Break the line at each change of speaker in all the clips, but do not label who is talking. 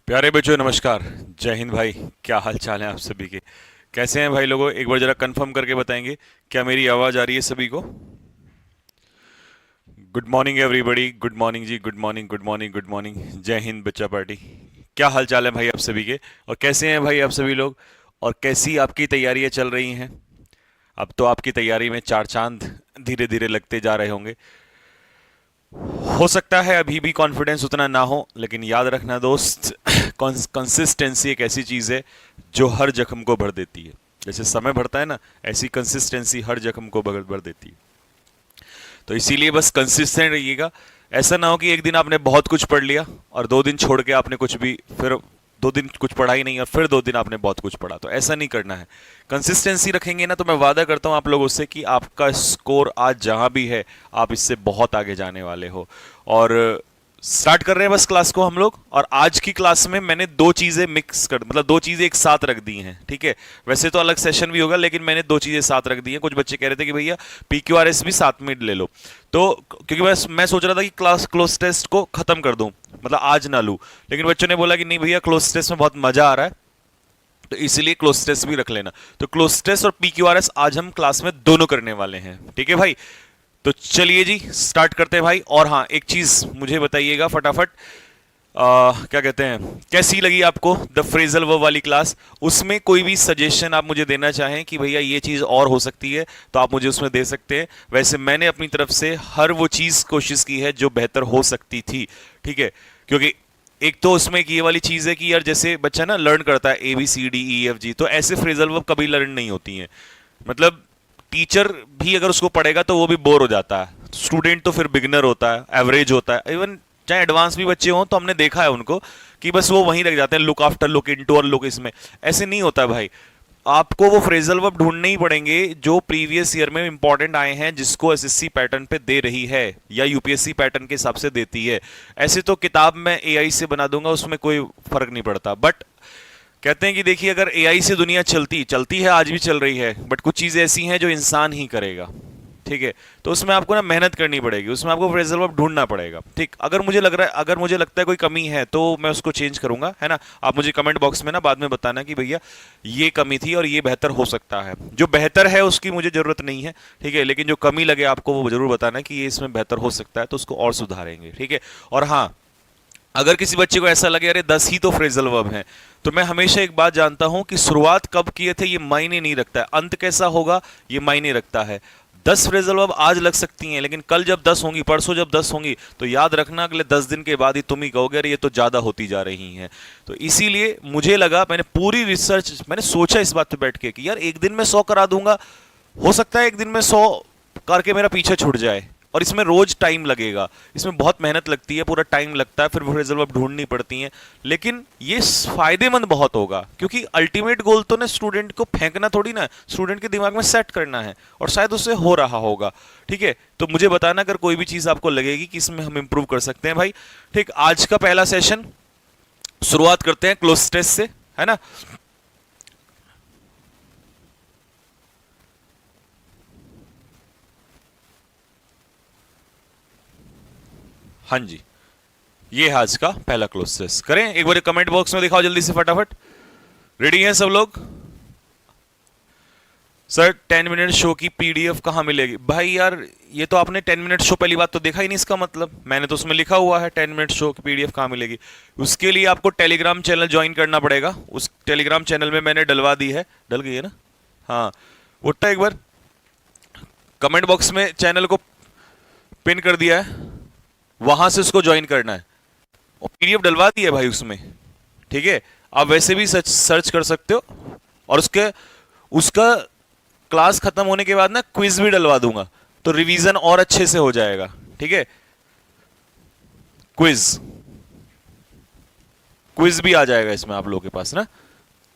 प्यारे बच्चों नमस्कार। जय हिंद भाई। क्या हाल चाल है आप सभी के? कैसे हैं भाई लोगों? एक बार जरा कंफर्म करके बताएंगे क्या मेरी आवाज़ आ रही है सभी को? Good morning everybody. Good morning जी। Good morning, good morning, good morning. जय हिंद बच्चा पार्टी। क्या हाल चाल है भाई आप सभी के? और कैसे हैं भाई आप सभी लोग? और कैसी आपकी तैयारियां चल रही हैं? अब तो आपकी तैयारी में चार चांद धीरे धीरे लगते जा रहे होंगे। हो सकता है अभी भी कॉन्फिडेंस उतना ना हो, लेकिन याद रखना दोस्त, कंसिस्टेंसी एक ऐसी चीज़ है जो हर जख्म को भर देती है। जैसे समय भरता है ना, ऐसी कंसिस्टेंसी हर जख्म को भर भर देती है। तो इसीलिए बस कंसिस्टेंट रहिएगा। ऐसा ना हो कि एक दिन आपने बहुत कुछ पढ़ लिया और 2 दिन छोड़ के आपने कुछ भी, फिर 2 दिन कुछ पढ़ा ही नहीं और फिर 2 दिन आपने बहुत कुछ पढ़ा। तो ऐसा नहीं करना है। कंसिस्टेंसी रखेंगे ना, तो मैं वादा करता हूं आप लोगों से कि आपका स्कोर आज जहां भी है, आप इससे बहुत आगे जाने वाले हो। और स्टार्ट कर रहे हैं बस क्लास को हम लोग। और आज की क्लास में मैंने दो चीजें मिक्स कर, मतलब दो चीजें एक साथ रख दी हैं, ठीक है। वैसे तो अलग सेशन भी होगा, लेकिन मैंने दो चीजें साथ रख दी हैं। कुछ बच्चे कह रहे थे कि भैया PQRS भी साथ में ले लो। तो क्योंकि मैं सोच रहा था कि क्लास क्लोज टेस्ट को खत्म कर दूं, मतलब आज ना लूं। लेकिन बच्चों ने बोला कि नहीं भैया, क्लोज टेस्ट में बहुत मजा आ रहा है, तो इसीलिए क्लोज टेस्ट भी रख लेना। तो क्लोज टेस्ट और PQRS आज हम क्लास में दोनों करने वाले हैं, ठीक है भाई। तो चलिए जी, स्टार्ट करते हैं भाई। और हाँ, एक चीज मुझे बताइएगा फटाफट, क्या कहते हैं, कैसी लगी आपको द फ्रेजल वर्ब वाली क्लास? उसमें कोई भी सजेशन आप मुझे देना चाहें कि भैया ये चीज़ और हो सकती है, तो आप मुझे उसमें दे सकते हैं। वैसे मैंने अपनी तरफ से हर वो चीज़ कोशिश की है जो बेहतर हो सकती थी, ठीक है। क्योंकि एक तो उसमें एक ये वाली चीज़ है कि यार, जैसे बच्चा ना लर्न करता है ABCDEFG, तो ऐसे फ्रेजल वर्ब कभी लर्न नहीं होती हैं। मतलब टीचर भी अगर उसको पढ़ेगा तो वो भी बोर हो जाता है। स्टूडेंट तो फिर बिगनर होता है, एवरेज होता है, इवन चाहे एडवांस भी बच्चे हों, तो हमने देखा है उनको कि बस वो वहीं रह जाते हैं, लुक आफ्टर, लुक इनटू और लुक इसमें। ऐसे नहीं होता भाई। आपको वो फ्रेजल वर्ब ढूंढने ही पड़ेंगे जो प्रीवियस ईयर में इंपॉर्टेंट आए हैं, जिसको SSC पैटर्न पे दे रही है या UPSC पैटर्न के हिसाब से देती है। ऐसे तो किताब मैं AI से बना दूंगा, उसमें कोई फर्क नहीं पड़ता। बट कहते हैं कि देखिए, अगर AI से दुनिया चलती चलती है, आज भी चल रही है, बट कुछ चीज़ें ऐसी हैं जो इंसान ही करेगा, ठीक है। तो उसमें आपको ना मेहनत करनी पड़ेगी, उसमें आपको फ्रेजल वर्ब ढूंढना पड़ेगा, ठीक। अगर मुझे लग रहा है, अगर मुझे लगता है कोई कमी है, तो मैं उसको चेंज करूंगा, है ना। आप मुझे कमेंट बॉक्स में ना बाद में बताना कि भैया ये कमी थी और ये बेहतर हो सकता है। जो बेहतर है उसकी मुझे जरूरत नहीं है, ठीक है, लेकिन जो कमी लगे आपको वो जरूर बताना कि ये इसमें बेहतर हो सकता है, तो उसको और सुधारेंगे, ठीक है। और हाँ, अगर किसी बच्चे को ऐसा लगे अरे 10 ही तो फ्रेजल वर्ब हैं, तो मैं हमेशा एक बात जानता हूं कि शुरुआत कब किए थे ये मायने नहीं रखता है, अंत कैसा होगा ये मायने रखता है। 10 फ्रेजल वर्ब आज लग सकती हैं, लेकिन कल जब 10 होंगी, परसों जब 10 होंगी, तो याद रखना अगले 10 दिन के बाद ही तुम ही कहोगे अरे ये तो ज्यादा होती जा रही हैं। तो इसीलिए मुझे लगा, मैंने पूरी रिसर्च, मैंने सोचा इस बात पे बैठ के कि यार एक दिन में 100 करा दूंगा, हो सकता है एक दिन में 100 करके मेरा पीछे छूट जाए। और इसमें रोज टाइम लगेगा, इसमें बहुत मेहनत लगती है, पूरा टाइम लगता है, फिर फ्रेजल वर्ब ढूंढनी पड़ती हैं। लेकिन ये फायदेमंद बहुत होगा, क्योंकि अल्टीमेट गोल तो ना स्टूडेंट को फेंकना थोड़ी ना, स्टूडेंट के दिमाग में सेट करना है, और शायद उससे हो रहा होगा, ठीक है। तो मुझे बताना अगर कोई भी चीज आपको लगेगी कि इसमें हम इंप्रूव कर सकते हैं भाई, ठीक। आज का पहला सेशन शुरुआत करते हैं क्लोज टेस्ट से, है ना। हाँ जी, ये है आज का पहला क्लोज टेस्ट। करें एक बार, कमेंट बॉक्स में दिखाओ जल्दी से फटाफट। रेडी हैं सब लोग? सर 10 मिनट शो की PDF कहाँ मिलेगी भाई? यार ये तो आपने 10 मिनट शो पहली बात तो देखा ही नहीं, इसका मतलब मैंने तो उसमें लिखा हुआ है 10 मिनट शो की PDF कहाँ मिलेगी। उसके लिए आपको टेलीग्राम चैनल ज्वाइन करना पड़ेगा। उस टेलीग्राम चैनल में मैंने डलवा दी है, डल गई है ना? हाँ, उठता एक बार, कमेंट बॉक्स में चैनल को पिन कर दिया है, वहां से उसको ज्वाइन करना है। और PDF डलवा दी है भाई उसमें, ठीक है। आप वैसे भी सर्च सर्च कर सकते हो। और उसके उसका क्लास खत्म होने के बाद ना क्विज भी डलवा दूंगा, तो रिवीजन और अच्छे से हो जाएगा, ठीक है। क्विज क्विज भी आ जाएगा इसमें आप लोगों के पास ना।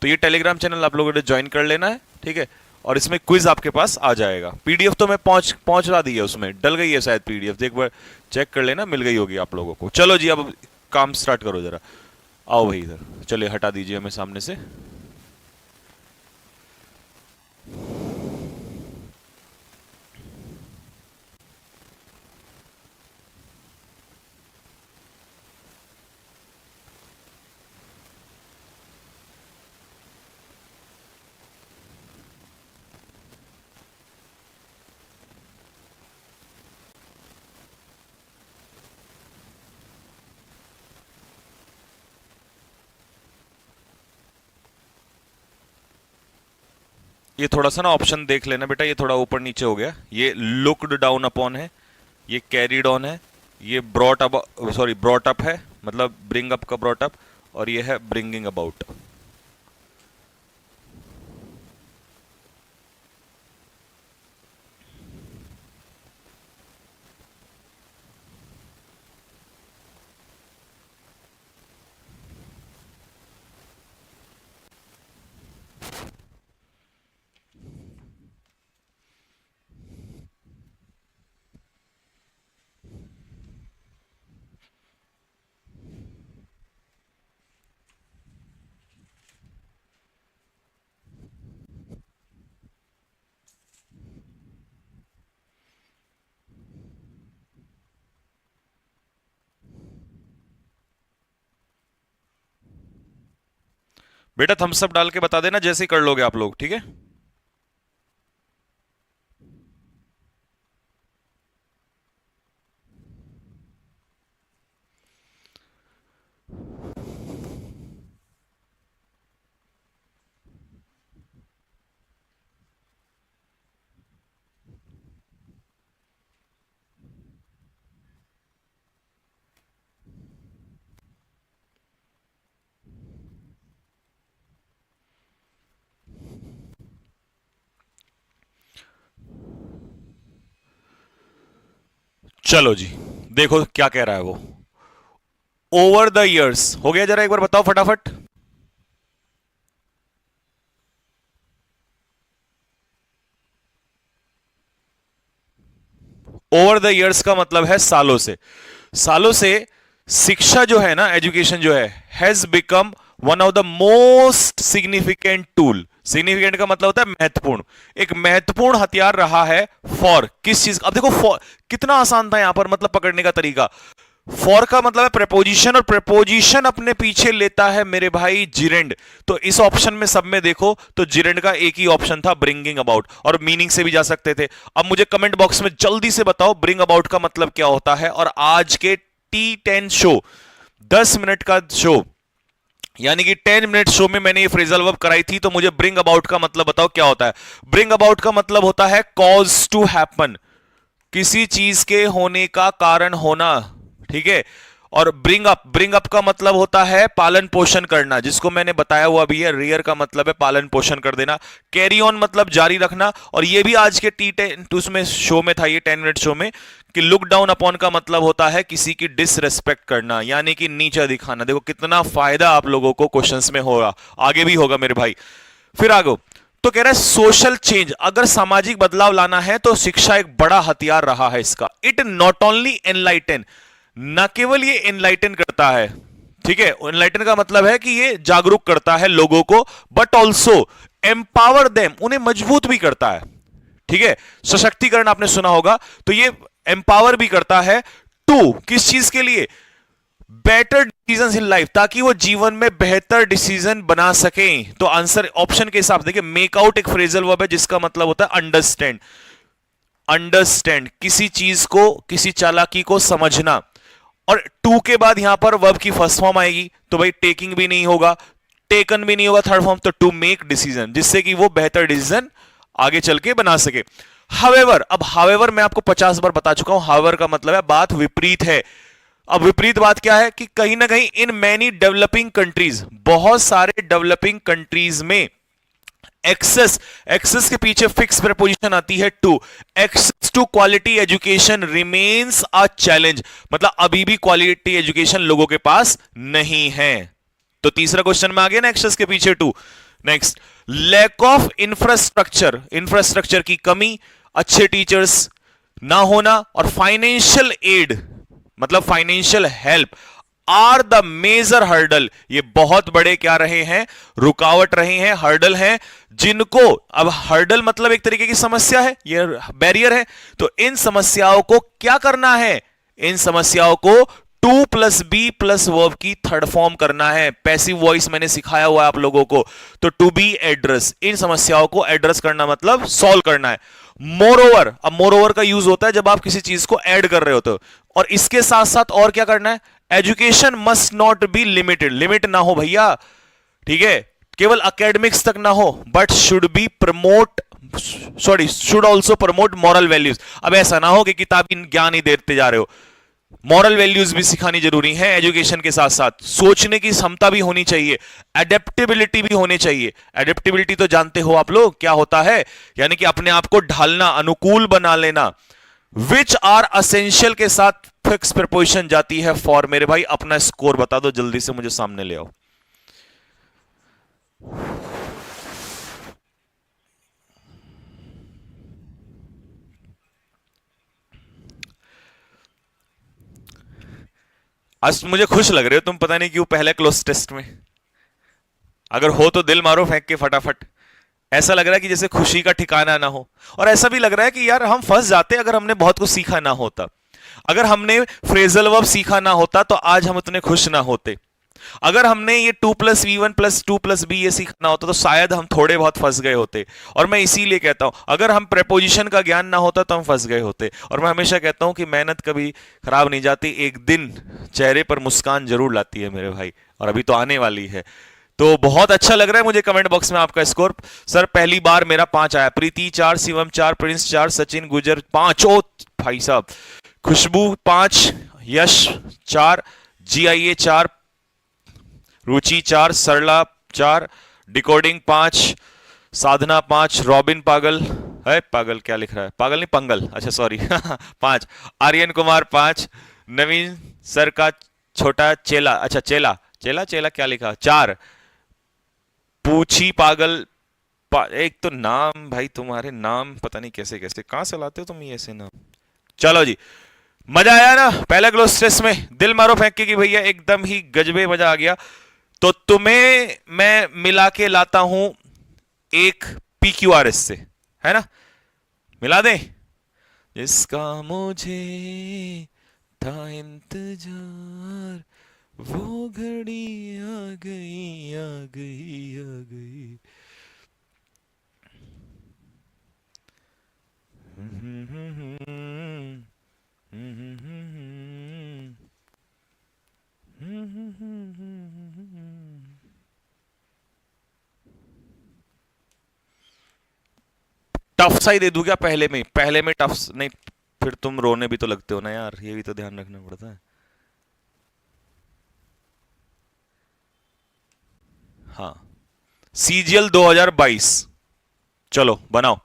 तो ये टेलीग्राम चैनल आप लोगों ने ज्वाइन कर लेना है, ठीक है। और इसमें क्विज आपके पास आ जाएगा। PDF तो मैं पहुंचला दी है, उसमें डल गई है शायद PDF, एक बार चेक कर लेना, मिल गई होगी आप लोगों को। चलो जी, अब काम स्टार्ट करो जरा। आओ भाई इधर, चलिए हटा दीजिए हमें सामने से। ये थोड़ा सा ना ऑप्शन देख लेना बेटा, ये थोड़ा ऊपर नीचे हो गया। ये लुक्ड डाउन अपॉन है, ये कैरीड ऑन है, ये brought up, sorry brought up है, मतलब ब्रिंग अप का ब्रॉट अप, और ये है ब्रिंगिंग अबाउट। बेटा थम्स अप डाल के बता देना जैसे ही कर लोगे आप लोग, ठीक है। चलो जी, देखो क्या कह रहा है वो। ओवर द इयर्स हो गया, जरा एक बार बताओ फटाफट। ओवर द इयर्स का मतलब है सालों से। सालों से शिक्षा जो है ना, एजुकेशन जो है, has become one of the most significant tool. Significant का मतलब होता है महत्वपूर्ण, एक महत्वपूर्ण हथियार रहा है फॉर किस चीज। अब देखो फॉर कितना आसान था यहां पर, मतलब पकड़ने का तरीका। फॉर का मतलब है प्रेपोजिशन, और प्रेपोजिशन अपने पीछे लेता है मेरे भाई जिरेंड। तो इस ऑप्शन में सब में देखो तो जिरेंड का एक ही ऑप्शन था, ब्रिंगिंग अबाउट, और मीनिंग से भी जा सकते थे। अब मुझे कमेंट बॉक्स में जल्दी से बताओ ब्रिंग अबाउट का मतलब क्या होता है। और आज के T10 शो, 10 मिनट का शो, यानी कि 10 मिनट शो में मैंने ये फ्रेजल वर्ब कराई थी, तो मुझे ब्रिंग अबाउट का मतलब बताओ क्या होता है। ब्रिंग अबाउट का मतलब होता है कॉज टू हैपन, किसी चीज के होने का कारण होना, ठीक है। और ब्रिंग अप का मतलब होता है पालन पोषण करना, जिसको मैंने बताया हुआ भी है। रियर का मतलब है पालन पोषण कर देना। कैरी ऑन मतलब जारी रखना, और ये भी आज के T10 उसमें शो में था, ये 10 मिनट शो में, कि लुक डाउन अपॉन का मतलब होता है किसी की डिसरेस्पेक्ट करना, यानी कि नीचा दिखाना। देखो कितना फायदा आप लोगों को क्वेश्चंस में होगा, आगे भी होगा मेरे भाई। फिर आगे तो कह रहा है सोशल चेंज, अगर सामाजिक बदलाव लाना है तो शिक्षा एक बड़ा हथियार रहा है इसका। इट नॉट ओनली एनलाइटन, न केवल ये एनलाइटन करता है, ठीक है, एनलाइटन का मतलब है कि ये जागरूक करता है लोगों को, बट ऑल्सो एम्पावर देम, उन्हें मजबूत भी करता है, ठीक है। सशक्तिकरण आपने सुना होगा, तो ये एम्पावर भी करता है। टू किस चीज के लिए, बेटर डिसीजन इन लाइफ, ताकि वो जीवन में बेहतर डिसीजन बना सकें। तो आंसर ऑप्शन के हिसाब से देखिए, मेक आउट एक फ्रेजल वर्ब है जिसका मतलब होता है अंडरस्टैंड। अंडरस्टैंड किसी चीज को, किसी चालाकी को समझना। और टू के बाद यहां पर वर्ब की फर्स्ट फॉर्म आएगी, तो भाई टेकिंग भी नहीं होगा, टेकन भी नहीं होगा थर्ड फॉर्म, तो टू मेक डिसीजन, जिससे कि वो बेहतर डिसीजन आगे चल के बना सके। हावेवर, अब हावेवर मैं आपको 50 बार बता चुका हूं, हावेवर का मतलब है बात विपरीत है। अब विपरीत बात क्या है कि कहीं ना कहीं इन मैनी डेवलपिंग कंट्रीज, बहुत सारे डेवलपिंग कंट्रीज में एक्सेस, एक्सेस के पीछे फिक्स प्रेपोजिशन आती है to. Access to quality education remains a challenge, मतलब अभी भी क्वालिटी एजुकेशन लोगों के पास नहीं है। तो तीसरा क्वेश्चन में आ गया ना एक्सेस के पीछे to. Next, lack of infrastructure, infrastructure की कमी, अच्छे टीचर्स ना होना, और फाइनेंशियल एड मतलब financial help are the major hurdle, ये बहुत बड़े क्या रहे हैं, रुकावट रहे हैं, हर्डल हैं, जिनको, अब हर्डल मतलब एक तरीके की समस्या है, ये बैरियर है, तो इन समस्याओं को क्या करना है, इन समस्याओं को to plus B plus verb की थर्ड फॉर्म करना है। पैसिव वॉइस मैंने सिखाया हुआ है आप लोगों को, तो टू बी एड्रेस, इन समस्याओं को एड्रेस करना मतलब सॉल्व करना है। मोर ओवर, अब मोर ओवर का यूज होता है जब आप किसी चीज को ऐड कर रहे होते हो, और इसके साथ साथ और क्या करना है, education must not be limited, limit ना हो भैया, ठीक है। केवल एकेडमिक्स तक ना हो, but should be promote, sorry should also promote moral values. अब ऐसा ना हो कि किताबी ज्ञान ही देते जा रहे हो, मॉरल वैल्यूज भी सिखानी जरूरी है एजुकेशन के साथ साथ। सोचने की क्षमता भी होनी चाहिए, एडेप्टेबिलिटी भी होनी चाहिए। एडेप्टेबिलिटी तो जानते हो आप लोग क्या होता है, यानी कि अपने आप को ढालना, अनुकूल बना लेना। विच आर असेंशियल के साथ फिक्स प्रपोजिशन जाती है फॉर। मेरे भाई अपना स्कोर बता दो जल्दी से, मुझे सामने ले आओ। आज मुझे खुश लग रहे हो तुम, पता नहीं क्यों, पहले क्लोज टेस्ट में। अगर हो तो दिल मारो फेंक के फटाफट। ऐसा लग रहा है कि जैसे खुशी का ठिकाना ना हो, और ऐसा भी लग रहा है कि यार हम फंस जाते अगर हमने बहुत कुछ सीखा ना होता। अगर हमने फ्रेजल वर्ब सीखा ना होता तो आज हम उतने खुश ना होते। अगर हमने ये 2+V1+2+B ये सीखना होता तो शायद हम थोड़े बहुत फंस गए होते। और मैं इसीलिए कहता हूं, अगर हम प्रेपोजिशन का ज्ञान ना होता तो हम फंस गए होते। और मैं हमेशा कहता हूं कि मेहनत कभी खराब नहीं जाती, एक दिन चेहरे पर मुस्कान जरूर लाती है मेरे भाई, और अभी तो आने वाली है। तो बहुत अच्छा लग रहा है मुझे कमेंट बॉक्स में आपका स्कोर। सर पहली बार मेरा 5 आया। प्रीति 4, शिवम 4, प्रिंस 4, सचिन गुजर 5, ओ भाई साहब, खुशबू 5, यश 4, GIA 4, रुचि 4, सरला 4, डिकोडिंग 5, साधना 5, रॉबिन पागल है, पागल क्या लिख रहा है, पागल नहीं पंगल, अच्छा सॉरी 5, आर्यन कुमार 5, नवीन सर का छोटा चेला, अच्छा चेला चेला चेला क्या लिखा 4, पूछी पागल एक तो नाम भाई तुम्हारे नाम पता नहीं कैसे कैसे कहां से लाते हो तुम ये ऐसे नाम। चलो जी, मजा आया ना पहले ग्लोस टेस्ट में, दिल मारो फेंक के कि भैया एकदम ही गजबे मजा आ गया। तो तुम्हें मैं मिला के लाता हूं एक PQRS से, है ना, मिला दें। जिसका मुझे था इंतजार, वो घड़ी आ गई आ गई आ गई। टफ सा ही दे दूं क्या पहले में, पहले में टफ नहीं, फिर तुम रोने भी तो लगते हो ना यार, ये भी तो ध्यान रखना पड़ता है। हाँ, CGL 2022, चलो बनाओ,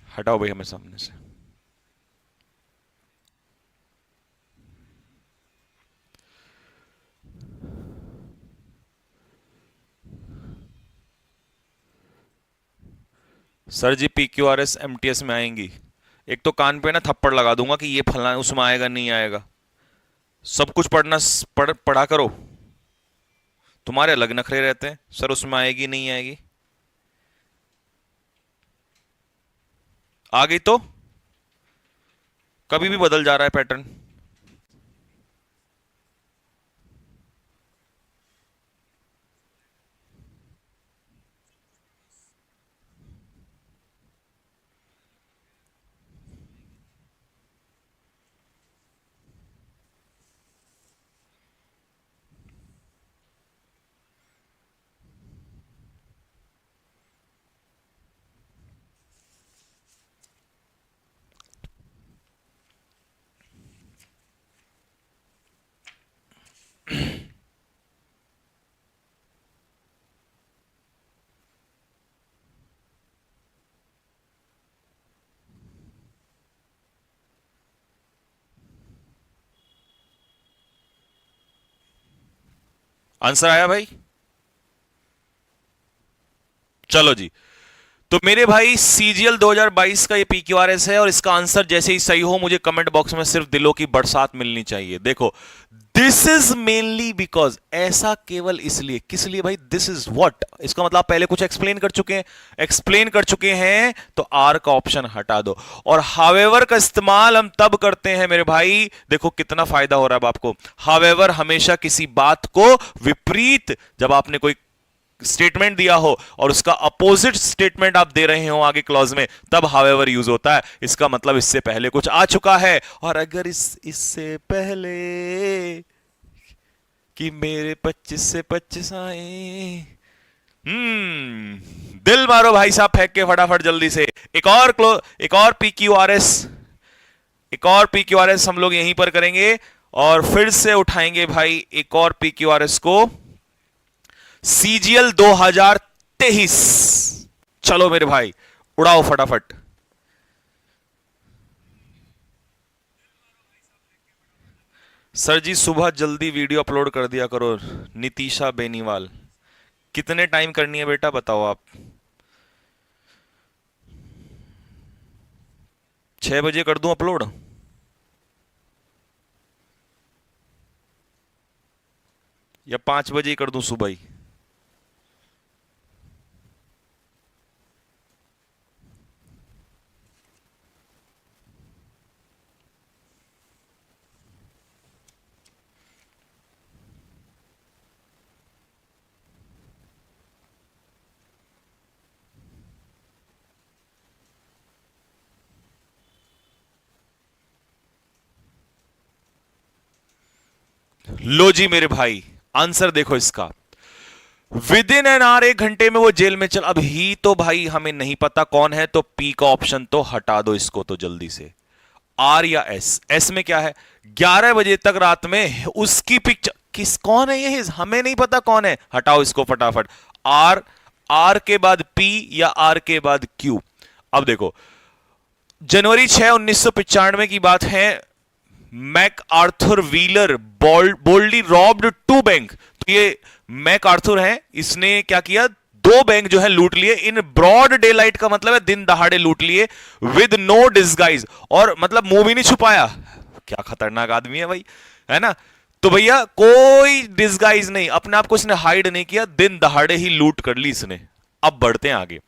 हटाओ भाई हमें सामने से। सर जी PQRS MTS में आएंगी, एक तो कान पे ना थप्पड़ लगा दूंगा कि ये फलाना उसमें आएगा नहीं आएगा। सब कुछ पढ़ा करो, तुम्हारे अलग नखरे रहते हैं, सर उसमें आएगी नहीं आएगी। आ गई तो कभी भी बदल जा रहा है पैटर्न। आंसर आया भाई, चलो जी। तो मेरे भाई CGL 2022 का ये PQRS है, और इसका आंसर जैसे ही सही हो मुझे कमेंट बॉक्स में सिर्फ दिलों की बरसात मिलनी चाहिए। देखो, दिस इज मेनली बिकॉज, ऐसा केवल इसलिए, किस लिए भाई, दिस इज व्हाट, इसका मतलब पहले कुछ एक्सप्लेन कर चुके हैं तो आर का ऑप्शन हटा दो। और हावेवर का इस्तेमाल हम तब करते हैं मेरे भाई, देखो कितना फायदा हो रहा है आपको। हावेवर हमेशा किसी बात को विपरीत, जब आपने कोई स्टेटमेंट दिया हो और उसका अपोजिट स्टेटमेंट आप दे रहे हो आगे क्लॉज में, तब हावेवर यूज होता है। इसका मतलब इससे पहले कुछ आ चुका है, और अगर इससे पहले कि मेरे 25 से 25 आए। दिल मारो भाई साहब, फेंक के फटाफट जल्दी से। एक और PQRS, एक और PQRS हम लोग यहीं पर करेंगे और फिर से उठाएंगे भाई एक और PQRS को, CGL 2023। चलो मेरे भाई उड़ाओ फटाफट। सर जी सुबह जल्दी वीडियो अपलोड कर दिया करो, नितिशा बेनीवाल। कितने टाइम करनी है बेटा बताओ आप? 6 बजे कर दूं अपलोड? या 5 बजे ही कर दूं सुबह ही? लो जी मेरे भाई, आंसर देखो इसका। विद इन एन आवर, 1 घंटे में वो जेल में चल। अब ही तो भाई हमें नहीं पता कौन है, तो पी का ऑप्शन तो हटा दो इसको तो जल्दी से। आर या एस? एस में क्या है? 11 बजे तक रात में उसकी पिक्चर, कौन है ये? हमें नहीं पता कौन है, हटाओ इसको फटाफट। आर, आर के बाद पी या आर के बाद क्यू? अब देखो, जनवरी 6 1995 की बात है। McArthur Wheeler boldly robbed 2 bank. तो ये मैक आर्थर है, इसने क्या किया? 2 बैंक जो है लूट लिए इन ब्रॉड डे लाइट, का मतलब है दिन दहाड़े लूट लिए, विद नो डिस्गाइज, और मतलब मुंह भी नहीं छुपाया। क्या खतरनाक आदमी है भाई, है ना? तो भैया कोई डिस्गाइज नहीं, अपने आप को इसने हाइड नहीं किया, दिन दहाड़े ही लूट कर ली इसने। अब बढ़ते हैं आगे।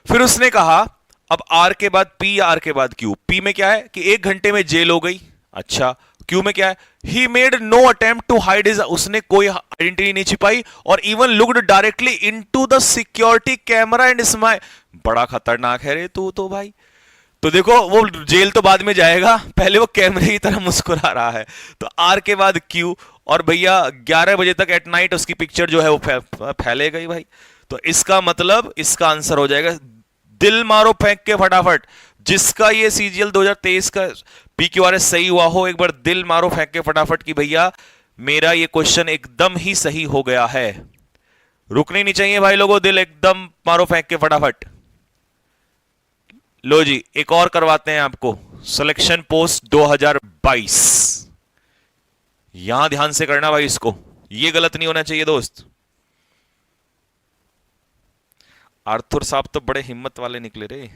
फिर उसने कहा अब आर के बाद पी या आर के बाद क्यू? पी में क्या है कि 1 घंटे में जेल हो गई। अच्छा, क्यू में क्या है? He made no attempt to hide his, उसने कोई आइडेंटिटी नहीं छिपाई, और even looked directly into the security camera and smile. बड़ा खतरनाक है रे तू तो भाई। तो देखो वो जेल तो बाद में जाएगा, पहले वो कैमरे की तरह मुस्कुरा रहा है। तो आर के बाद क्यू, और भैया 11 बजे तक एट नाइट उसकी पिक्चर जो है वो फैलेगा ही भाई। तो इसका मतलब इसका आंसर हो जाएगा, दिल मारो फेंक के फटाफट, जिसका ये CGL 2023 का PQRS सही हुआ हो, एक बार दिल मारो फेंक के फटाफट कि भैया मेरा ये क्वेश्चन एकदम ही सही हो गया है। रुकने नहीं चाहिए भाई लोगों, दिल एकदम मारो फेंक के फटाफट। लो जी एक और करवाते हैं आपको, सिलेक्शन पोस्ट 2022। यहां ध्यान से करना भाई इसको, ये गलत नहीं होना चाहिए दोस्त। आर्थर साहब तो बड़े हिम्मत वाले निकले रे।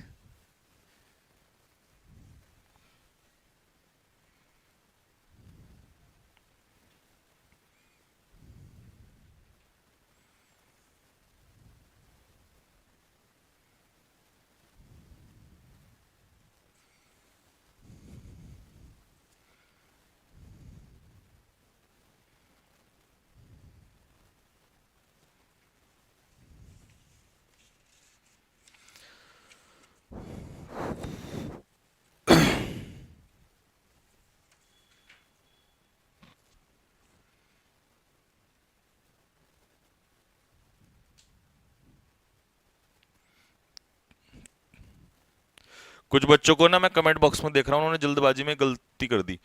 कुछ बच्चों को ना मैं कमेंट बॉक्स में देख रहा हूं, उन्होंने जल्दबाजी में गलती कर दी।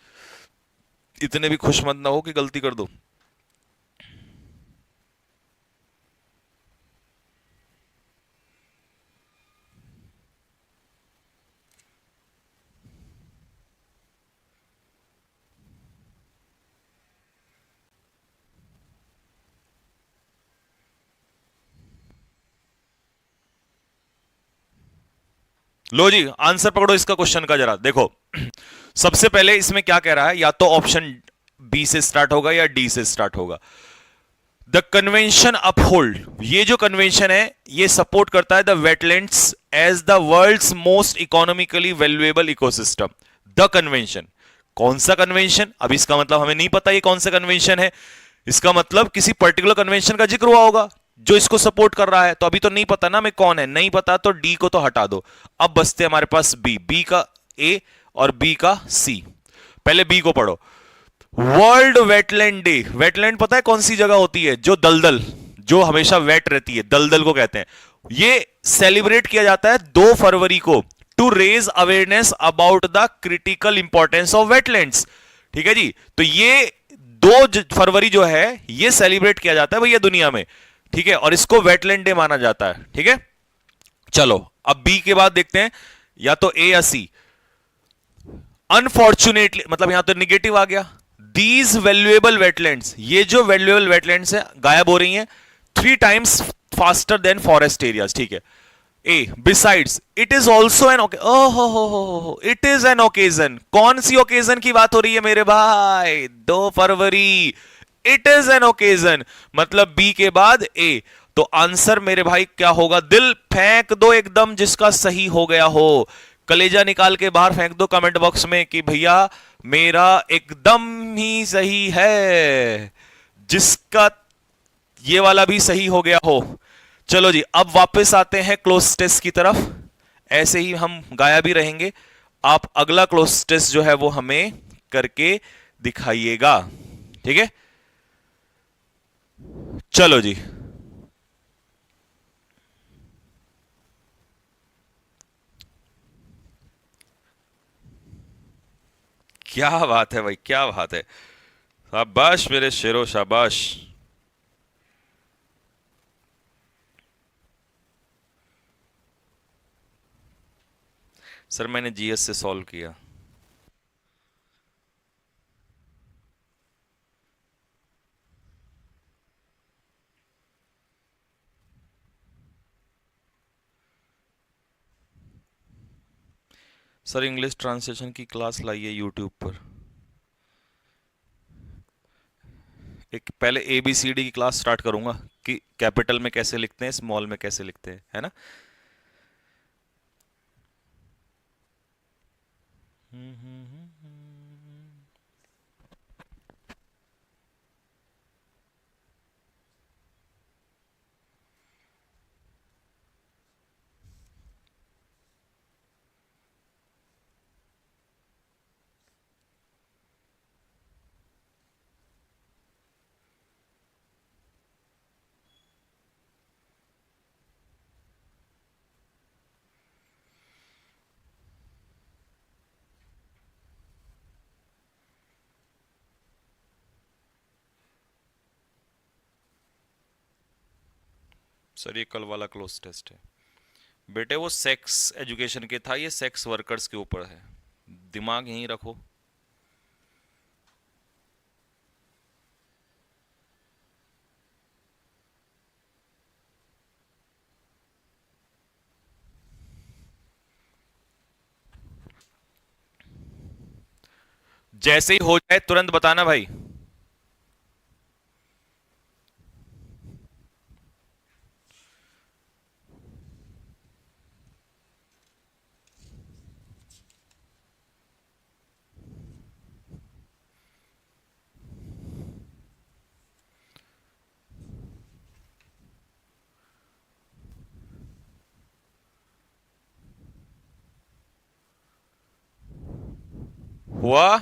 इतने भी खुश मत ना हो कि गलती कर दो। लो जी आंसर पकड़ो इसका क्वेश्चन का जरा देखो। सबसे पहले इसमें क्या कह रहा है, या तो ऑप्शन बी से स्टार्ट होगा या डी से स्टार्ट होगा। द कन्वेंशन अपहोल्ड, ये जो कन्वेंशन है ये सपोर्ट करता है the wetlands as the world's most economically valuable ecosystem. The convention, कौन सा कन्वेंशन? अब इसका मतलब हमें नहीं पता ये कौन सा कन्वेंशन है। इसका मतलब किसी पर्टिकुलर कन्वेंशन का जिक्र हुआ होगा जो इसको सपोर्ट कर रहा है, तो अभी तो नहीं पता ना हमें कौन है, नहीं पता तो डी को तो हटा दो। अब बचते हमारे पास बी, बी का ए और बी का सी। पहले बी को पढ़ो। World wetland day. वेटलैंड पता है कौन सी जगह होती है? जो दलदल, जो हमेशा वेट रहती है, दलदल को कहते हैं। ये सेलिब्रेट किया जाता है 2 फरवरी को, to raise awareness about the critical importance of wetlands. ठीक है जी, तो ये 2 फरवरी जो है ये सेलिब्रेट किया जाता है भैया दुनिया में। ठीक है, और इसको वेटलैंड डे माना जाता है। ठीक है, चलो अब बी के बाद देखते हैं, या तो ए या सी। अनफॉर्चुनेटली, मतलब यहां तो निगेटिव आ गया। दीज वैल्यूएबल वेटलैंड्स, ये जो वैल्यूएबल वेटलैंड्स है गायब हो रही हैं 3 times faster than forest areas. ठीक है। A besides it is also an ओहो, इट इज एन ओकेजन। कौन सी ओकेजन की बात हो रही है मेरे भाई? 2 फरवरी, इट इज एन ओकेजन, मतलब बी के बाद ए। तो आंसर मेरे भाई क्या होगा? दिल फेंक दो एकदम जिसका सही हो गया हो, कलेजा निकाल के बाहर फेंक दो कमेंट बॉक्स में कि भैया मेरा एकदम ही सही है, जिसका ये वाला भी सही हो गया हो। चलो जी, अब वापस आते हैं क्लोज टेस्ट की तरफ। ऐसे ही हम गाया भी रहेंगे, आप अगला क्लोज टेस्ट जो है वो हमें करके दिखाइएगा। ठीक है, चलो जी। क्या बात है भाई, क्या बात है, शाबाश मेरे शेरो, शाबाश। सर मैंने जीएस से सॉल्व किया। सर इंग्लिश ट्रांसलेशन की क्लास लाइए यूट्यूब पर। एक पहले ABCD की क्लास स्टार्ट करूंगा कि कैपिटल में कैसे लिखते हैं, स्मॉल में कैसे लिखते हैं, है ना। सर ये कल वाला क्लोज टेस्ट है बेटे, वो सेक्स एजुकेशन के था, ये सेक्स वर्कर्स के ऊपर है, दिमाग यहीं रखो। जैसे ही हो जाए तुरंत बताना भाई। हुआ?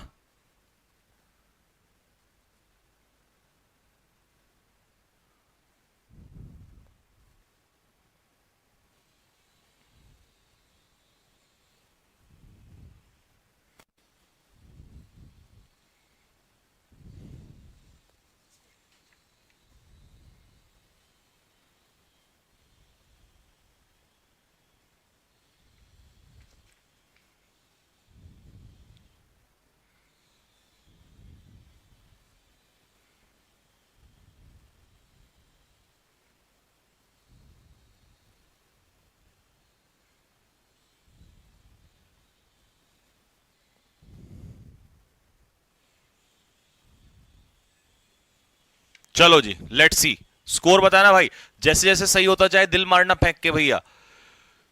चलो जी, लेट्स सी स्कोर बताना भाई, जैसे जैसे सही होता जाए दिल मारना फेंक के भैया।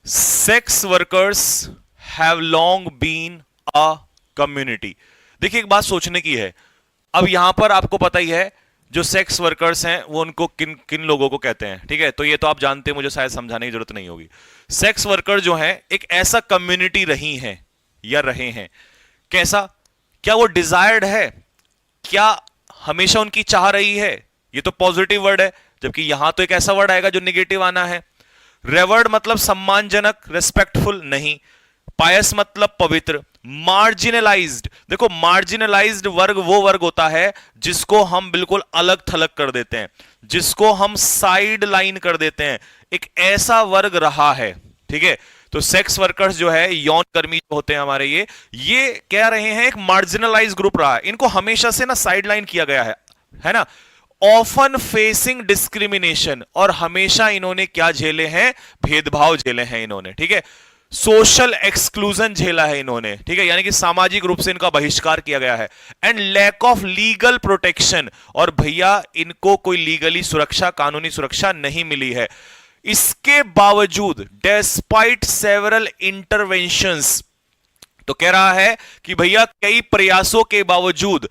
Sex workers have long been a community. देखिए एक बात सोचने की है, अब यहां पर आपको पता ही है जो सेक्स वर्कर्स हैं वो उनको किन किन लोगों को कहते हैं। ठीक है, तो ये तो आप जानते हैं, मुझे शायद समझाने की जरूरत नहीं होगी। सेक्स वर्कर जो हैं एक ऐसा कम्युनिटी रही हैं या रहे हैं। कैसा? क्या वो डिजायर्ड है? क्या हमेशा उनकी चाह रही है? ये तो पॉजिटिव वर्ड है, जबकि यहां तो एक ऐसा वर्ड आएगा जो निगेटिव आना है। रेवर्ड मतलब सम्मानजनक, रेस्पेक्टफुल नहीं। पायस मतलब पवित्र। मार्जिनलाइज्ड, देखो मार्जिनलाइज्ड वर्ग वो वर्ग होता है जिसको हम बिल्कुल अलग थलग कर देते हैं, जिसको हम साइड लाइन कर देते हैं, एक ऐसा वर्ग रहा है। ठीक है, तो सेक्स वर्कर्स जो है, यौन कर्मी जो होते हैं हमारे, ये कह रहे हैं एक मार्जिनलाइज ग्रुप रहा है, इनको हमेशा से ना साइड लाइन किया गया है ना। ऑफन फेसिंग डिस्क्रिमिनेशन, और हमेशा इन्होंने क्या झेले हैं? भेदभाव झेले हैं इन्होंने। ठीक है, सोशल एक्सक्लूजन झेला है इन्होंने। ठीक है, यानी कि सामाजिक रूप से इनका बहिष्कार किया गया है। And lack of legal protection, और भैया इनको कोई लीगली सुरक्षा, कानूनी सुरक्षा नहीं मिली है। इसके बावजूद डेस्पाइट सेवरल इंटरवेंशंस, तो कह रहा है कि भैया कई प्रयासों के बावजूद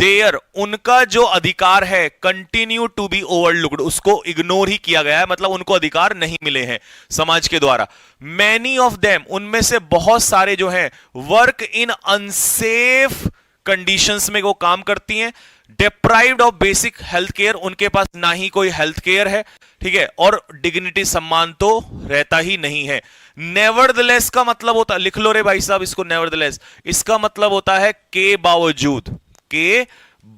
देयर, उनका जो अधिकार है, कंटिन्यू टू बी ओवरलुक्ड, उसको इग्नोर ही किया गया है, मतलब उनको अधिकार नहीं मिले हैं समाज के द्वारा। मैनी ऑफ देम, उनमें से बहुत सारे जो हैं, वर्क इन अनसेफ कंडीशंस में वो काम करती हैं। Deprived of basic health care, उनके पास ना ही कोई हेल्थ केयर है। ठीक है, और डिग्निटी, सम्मान तो रहता ही नहीं है। नेवरदलेस का मतलब होता है, लिख लो रे भाई साहब इसको, नेवरदलेस इसका मतलब होता है के बावजूद, के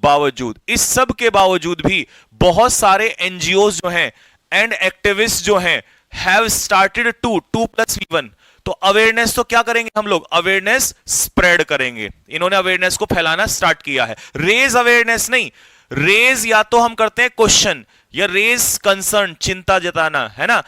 बावजूद। इस सब के बावजूद भी बहुत सारे एनजीओज जो हैं एंड एक्टिविस्ट जो हैं have started two plus one, तो अवेयरनेस तो क्या करेंगे हम लोग? अवेयरनेस स्प्रेड करेंगे। इन्होंने अवेयरनेस को फैलाना स्टार्ट किया है। रेज अवेयरनेस नहीं, रेज या तो हम करते हैं क्वेश्चन, या रेज कंसर्न, चिंता जताना, है ना।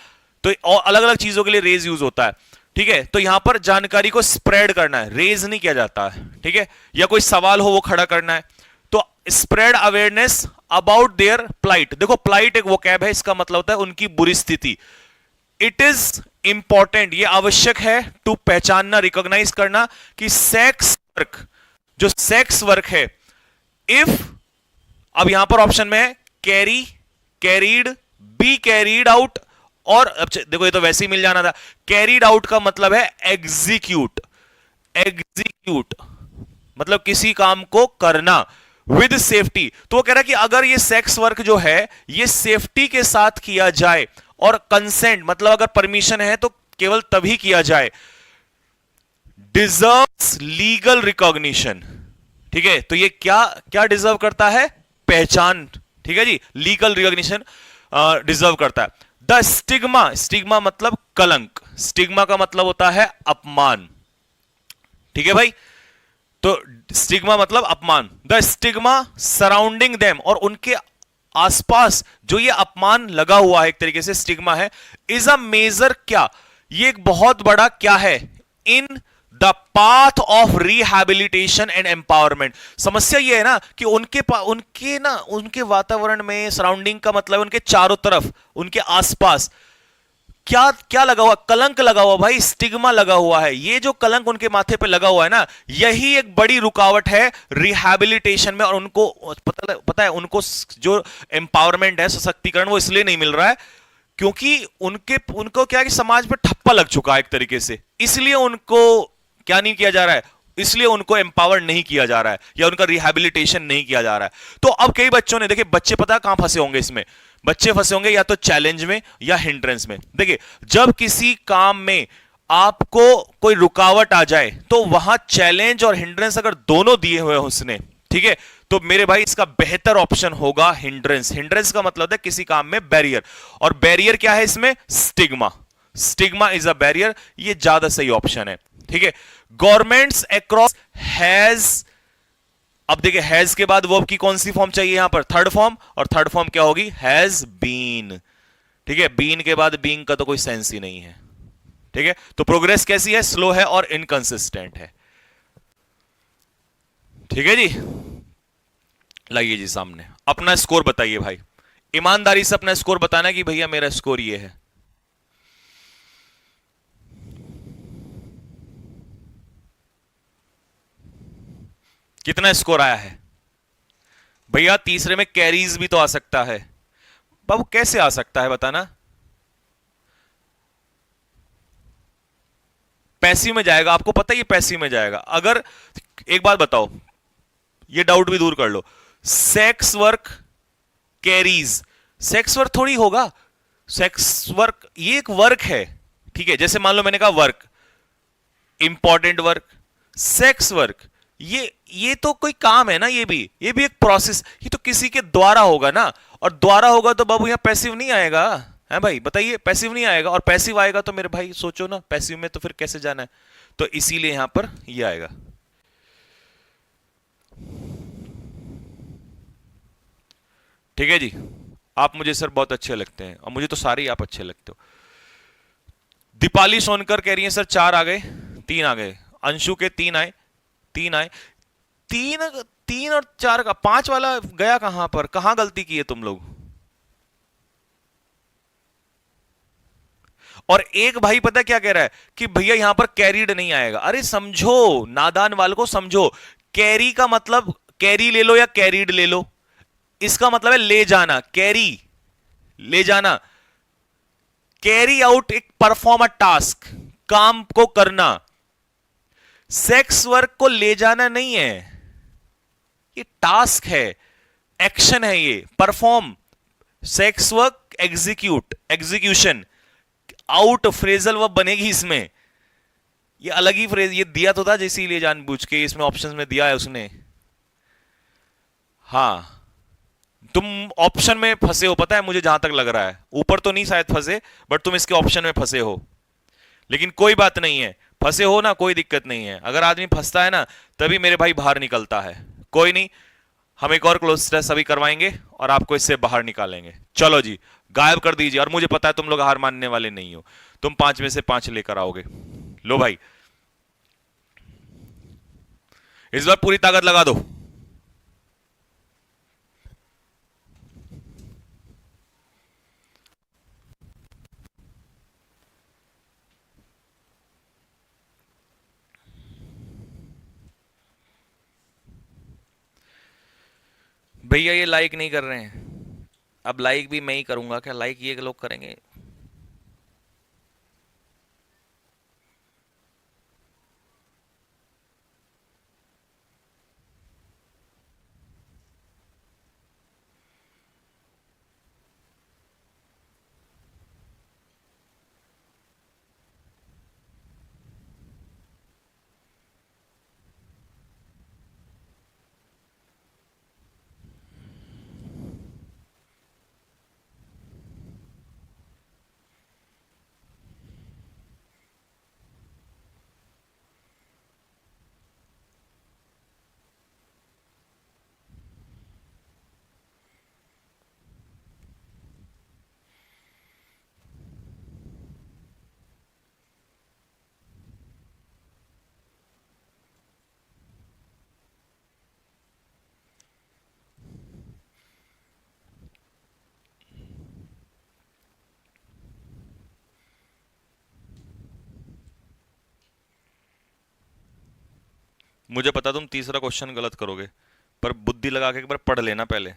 तो अलग अलग चीजों के लिए रेज यूज होता है। ठीक है, तो यहां पर जानकारी को स्प्रेड करना है, रेज नहीं किया जाता है। ठीक है, या कोई सवाल हो वो खड़ा करना है, तो spread awareness about their plight. देखो प्लाइट एक वोकैब है, इसका मतलब होता है उनकी बुरी स्थिति। इट इज इंपॉर्टेंट, ये आवश्यक है टू पहचानना, रिकॉग्नाइज करना कि सेक्स वर्क, जो सेक्स वर्क है, इफ, अब यहां पर ऑप्शन में है carry, carried, be carried out, और अब देखो ये तो वैसे ही मिल जाना था। कैरीड आउट का मतलब है एग्जीक्यूट, एग्जीक्यूट मतलब किसी काम को करना विद सेफ्टी। तो वो कह रहा है कि अगर ये सेक्स वर्क जो है ये सेफ्टी के साथ किया जाए, और कंसेंट मतलब अगर परमिशन है तो केवल तभी किया जाए, डिजर्व्स लीगल रिकॉग्निशन। ठीक है, तो ये क्या क्या डिजर्व करता है? पहचान। ठीक है जी, लीगल रिकॉग्निशन डिजर्व करता है। द स्टिग्मा, स्टिग्मा मतलब कलंक, स्टिग्मा का मतलब होता है अपमान। ठीक है भाई, तो स्टिग्मा मतलब अपमान। द स्टिग्मा सराउंडिंग देम, और उनके आसपास जो ये अपमान लगा हुआ है, एक तरीके से स्टिग्मा है, इज अ मेजर, क्या ये एक बहुत बड़ा क्या है? In the path of rehabilitation and empowerment. समस्या ये है ना कि उनके वातावरण में, सराउंडिंग का मतलब उनके चारों तरफ, उनके आसपास क्या क्या लगा हुआ? कलंक लगा हुआ भाई, स्टिग्मा लगा हुआ है। ये जो कलंक उनके माथे पे लगा हुआ है ना, यही एक बड़ी रुकावट है रिहैबिलिटेशन में। और उनको पता है उनको जो एम्पावरमेंट है, सशक्तिकरण, वो इसलिए नहीं मिल रहा है क्योंकि उनको क्या है कि समाज पे ठप्पा लग चुका है एक तरीके से, इसलिए उनको क्या नहीं किया जा रहा है, इसलिए उनको एम्पावर नहीं किया जा रहा है, या उनका रिहैबिलिटेशन नहीं किया जा रहा है। तो अब कई बच्चों ने, देखिए बच्चे पता कहां फंसे होंगे इसमें, बच्चे फंसे होंगे या तो चैलेंज में या हिंड्रेंस में। देखिए जब किसी काम में आपको कोई रुकावट आ जाए, तो वहां चैलेंज और हिंड्रेंस अगर दोनों दिए हुए हैं उसने, ठीक है, तो मेरे भाई इसका बेहतर ऑप्शन होगा हिंड्रेंस। हिंड्रेंस का मतलब है किसी काम में बैरियर, और बैरियर क्या है इसमें? Stigma. Stigma is a barrier, ये ज्यादा सही ऑप्शन है। ठीक है, गवर्नमेंट्स अक्रॉस हैज, अब देखिए हैज के बाद वर्ब की कौन सी फॉर्म चाहिए यहां पर? थर्ड फॉर्म, और थर्ड फॉर्म क्या होगी? Has been. ठीक है, बीन के बाद बीइंग का तो कोई सेंस ही नहीं है। ठीक है, तो प्रोग्रेस कैसी है? स्लो है और इनकंसिस्टेंट है। ठीक है जी, लाइए जी सामने अपना स्कोर बताइए भाई, ईमानदारी से अपना स्कोर बताना कि भैया मेरा स्कोर ये है। कितना स्कोर आया है भैया? तीसरे में कैरीज भी तो आ सकता है बाबू, कैसे आ सकता है बताना? पैसिव में जाएगा, आपको पता है ये पैसिव में जाएगा। अगर एक बात बताओ, ये डाउट भी दूर कर लो, sex work carries, sex work थोड़ी होगा। सेक्स वर्क ये एक वर्क है, ठीक है, जैसे मान लो मैंने कहा work, important work, sex work, ये तो कोई काम है ना, ये भी एक प्रोसेस, ये तो किसी के द्वारा होगा ना, और द्वारा होगा तो बाबू यहां पैसिव नहीं आएगा, है भाई, बताइए, पैसिव नहीं आएगा, और पैसिव आएगा तो मेरे भाई सोचो ना, पैसिव में तो फिर कैसे जाना है, तो इसीलिए यहां पर ये आएगा। ठीक है जी, आप मुझे सर बहुत अच्छे लगते हैं, और मुझे तो सारे ही आप अच्छे लगते हो। दीपाली सोनकर कह रही हैं सर 4 आ गए, 3 आ गए, अंशु के 3 आए, 3 आए, 3, 3 और 4 का 5 वाला गया कहां पर, कहां गलती की है तुम लोग। और एक भाई पता क्या कह रहा है कि भैया यहां पर कैरीड नहीं आएगा, अरे समझो, नादान वालों को समझो, कैरी का मतलब कैरी ले लो या कैरीड ले लो, इसका मतलब है ले जाना, कैरी, ले जाना, कैरी आउट, एक परफॉर्म अ टास्क, काम को करना। सेक्स वर्क को ले जाना नहीं है, ये टास्क है, एक्शन है, ये perform, sex work execute, execution, out phrasal verb बनेगी इसमें, ये अलग ही फ्रेज, ये दिया तो था जैसे लिए जानबूझ के इसमें ऑप्शंस में दिया है उसने। हाँ, तुम ऑप्शन में फंसे हो, पता है मुझे, जहां तक लग रहा है ऊपर तो नहीं शायद फंसे, बट तुम इसके ऑप्शन में फंसे हो, लेकिन कोई बात नहीं है, फंसे हो ना, कोई दिक्कत नहीं है, अगर आदमी फंसता है ना तभी मेरे भाई बाहर निकलता है, कोई नहीं, हम एक और क्लोज टेस्ट अभी करवाएंगे और आपको इससे बाहर निकालेंगे। चलो जी, गायब कर दीजिए, और मुझे पता है तुम लोग हार मानने वाले नहीं हो, तुम 5 में से 5 लेकर आओगे। लो भाई, इस बार पूरी ताकत लगा दो। भैया ये लाइक नहीं कर रहे हैं, अब लाइक भी मैं ही करूंगा क्या, लाइक ये लोग करेंगे। मुझे पता तुम तीसरा क्वेश्चन गलत करोगे, पर बुद्धि लगा के एक बार पढ़ लेना पहले।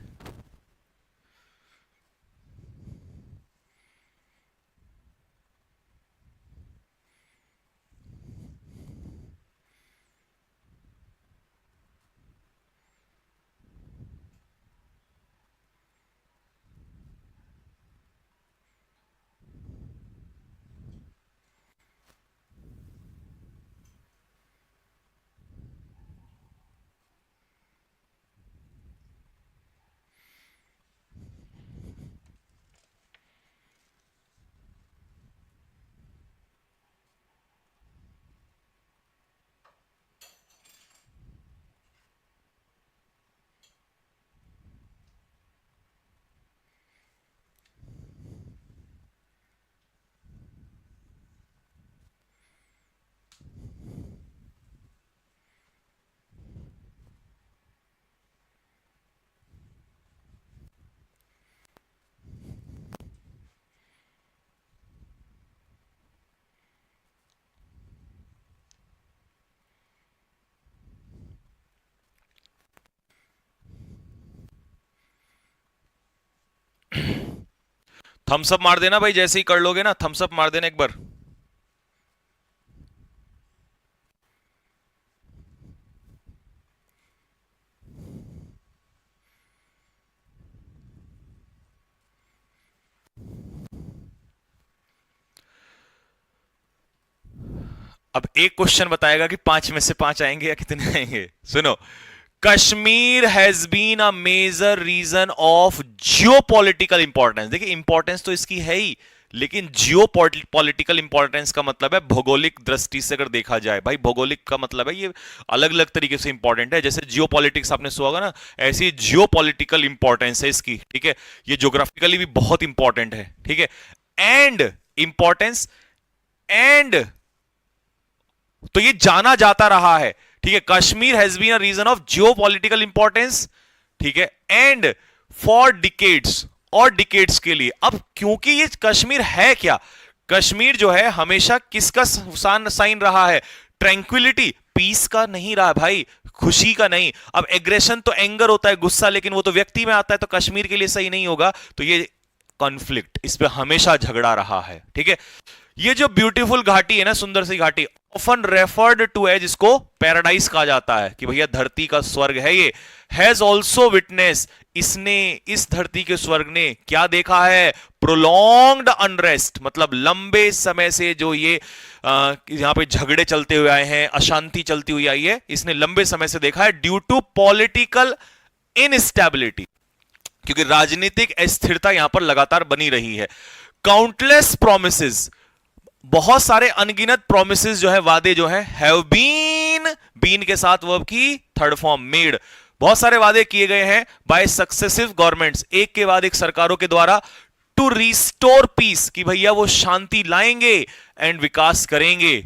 थम्स अप मार देना भाई, जैसे ही कर लोगे ना थम्स अप मार देना एक बार। अब एक क्वेश्चन बताएगा कि 5 में से 5 आएंगे या कितने आएंगे। सुनो, Kashmir has been a major region of geopolitical importance. देखिए इंपॉर्टेंस तो इसकी है ही, लेकिन जियो पॉलिटिकल इंपॉर्टेंस का मतलब है भौगोलिक दृष्टि से अगर देखा जाए, भाई भौगोलिक का मतलब है ये अलग अलग तरीके से इंपॉर्टेंट है। जैसे जियो पॉलिटिक्स आपने सुना होगा ना, ऐसी जियो पॉलिटिकल इंपॉर्टेंस है इसकी, ठीक है। ये ज्योग्राफिकली भी बहुत इंपॉर्टेंट है, ठीक है। एंड इंपॉर्टेंस एंड तो ये जाना जाता रहा है, ठीक है। Kashmir has been a region of geopolitical importance, ठीक है, एंड फॉर डिकेड्स, और डिकेड्स के लिए। अब क्योंकि ये कश्मीर है क्या, कश्मीर जो है हमेशा किसका साइन रहा है, ट्रैंक्विलिटी, पीस का नहीं रहा भाई, खुशी का नहीं। अब एग्रेशन तो एंगर होता है, गुस्सा, लेकिन वो तो व्यक्ति में आता है, तो कश्मीर के लिए सही नहीं होगा। तो ये कॉन्फ्लिक्ट, इस पे हमेशा झगड़ा रहा है, ठीक है। ये जो ब्यूटीफुल घाटी है ना, सुंदर सी घाटी, ऑफन रेफर्ड टू एज, इसको पैराडाइज कहा जाता है कि भैया धरती का स्वर्ग है ये। हैज ऑल्सो विटनेस, इसने, इस धरती के स्वर्ग ने क्या देखा है, प्रोलॉन्ग्ड अनरेस्ट, मतलब लंबे समय से जो ये यहां पे झगड़े चलते हुए आए हैं, अशांति चलती हुई आई है, इसने लंबे समय से देखा है। ड्यू टू पॉलिटिकल इनस्टेबिलिटी, क्योंकि राजनीतिक अस्थिरता यहां पर लगातार बनी रही है। काउंटलेस प्रोमिसेस, बहुत सारे अनगिनत प्रोमिसेस जो है, वादे जो है, हैव बीन के साथ वर्ब की थर्ड फॉर्म मेड, बहुत सारे वादे किए गए हैं बाय सक्सेसिव गवर्नमेंट्स, एक के बाद एक सरकारों के द्वारा, टू रिस्टोर पीस, कि भैया वो शांति लाएंगे, एंड विकास करेंगे।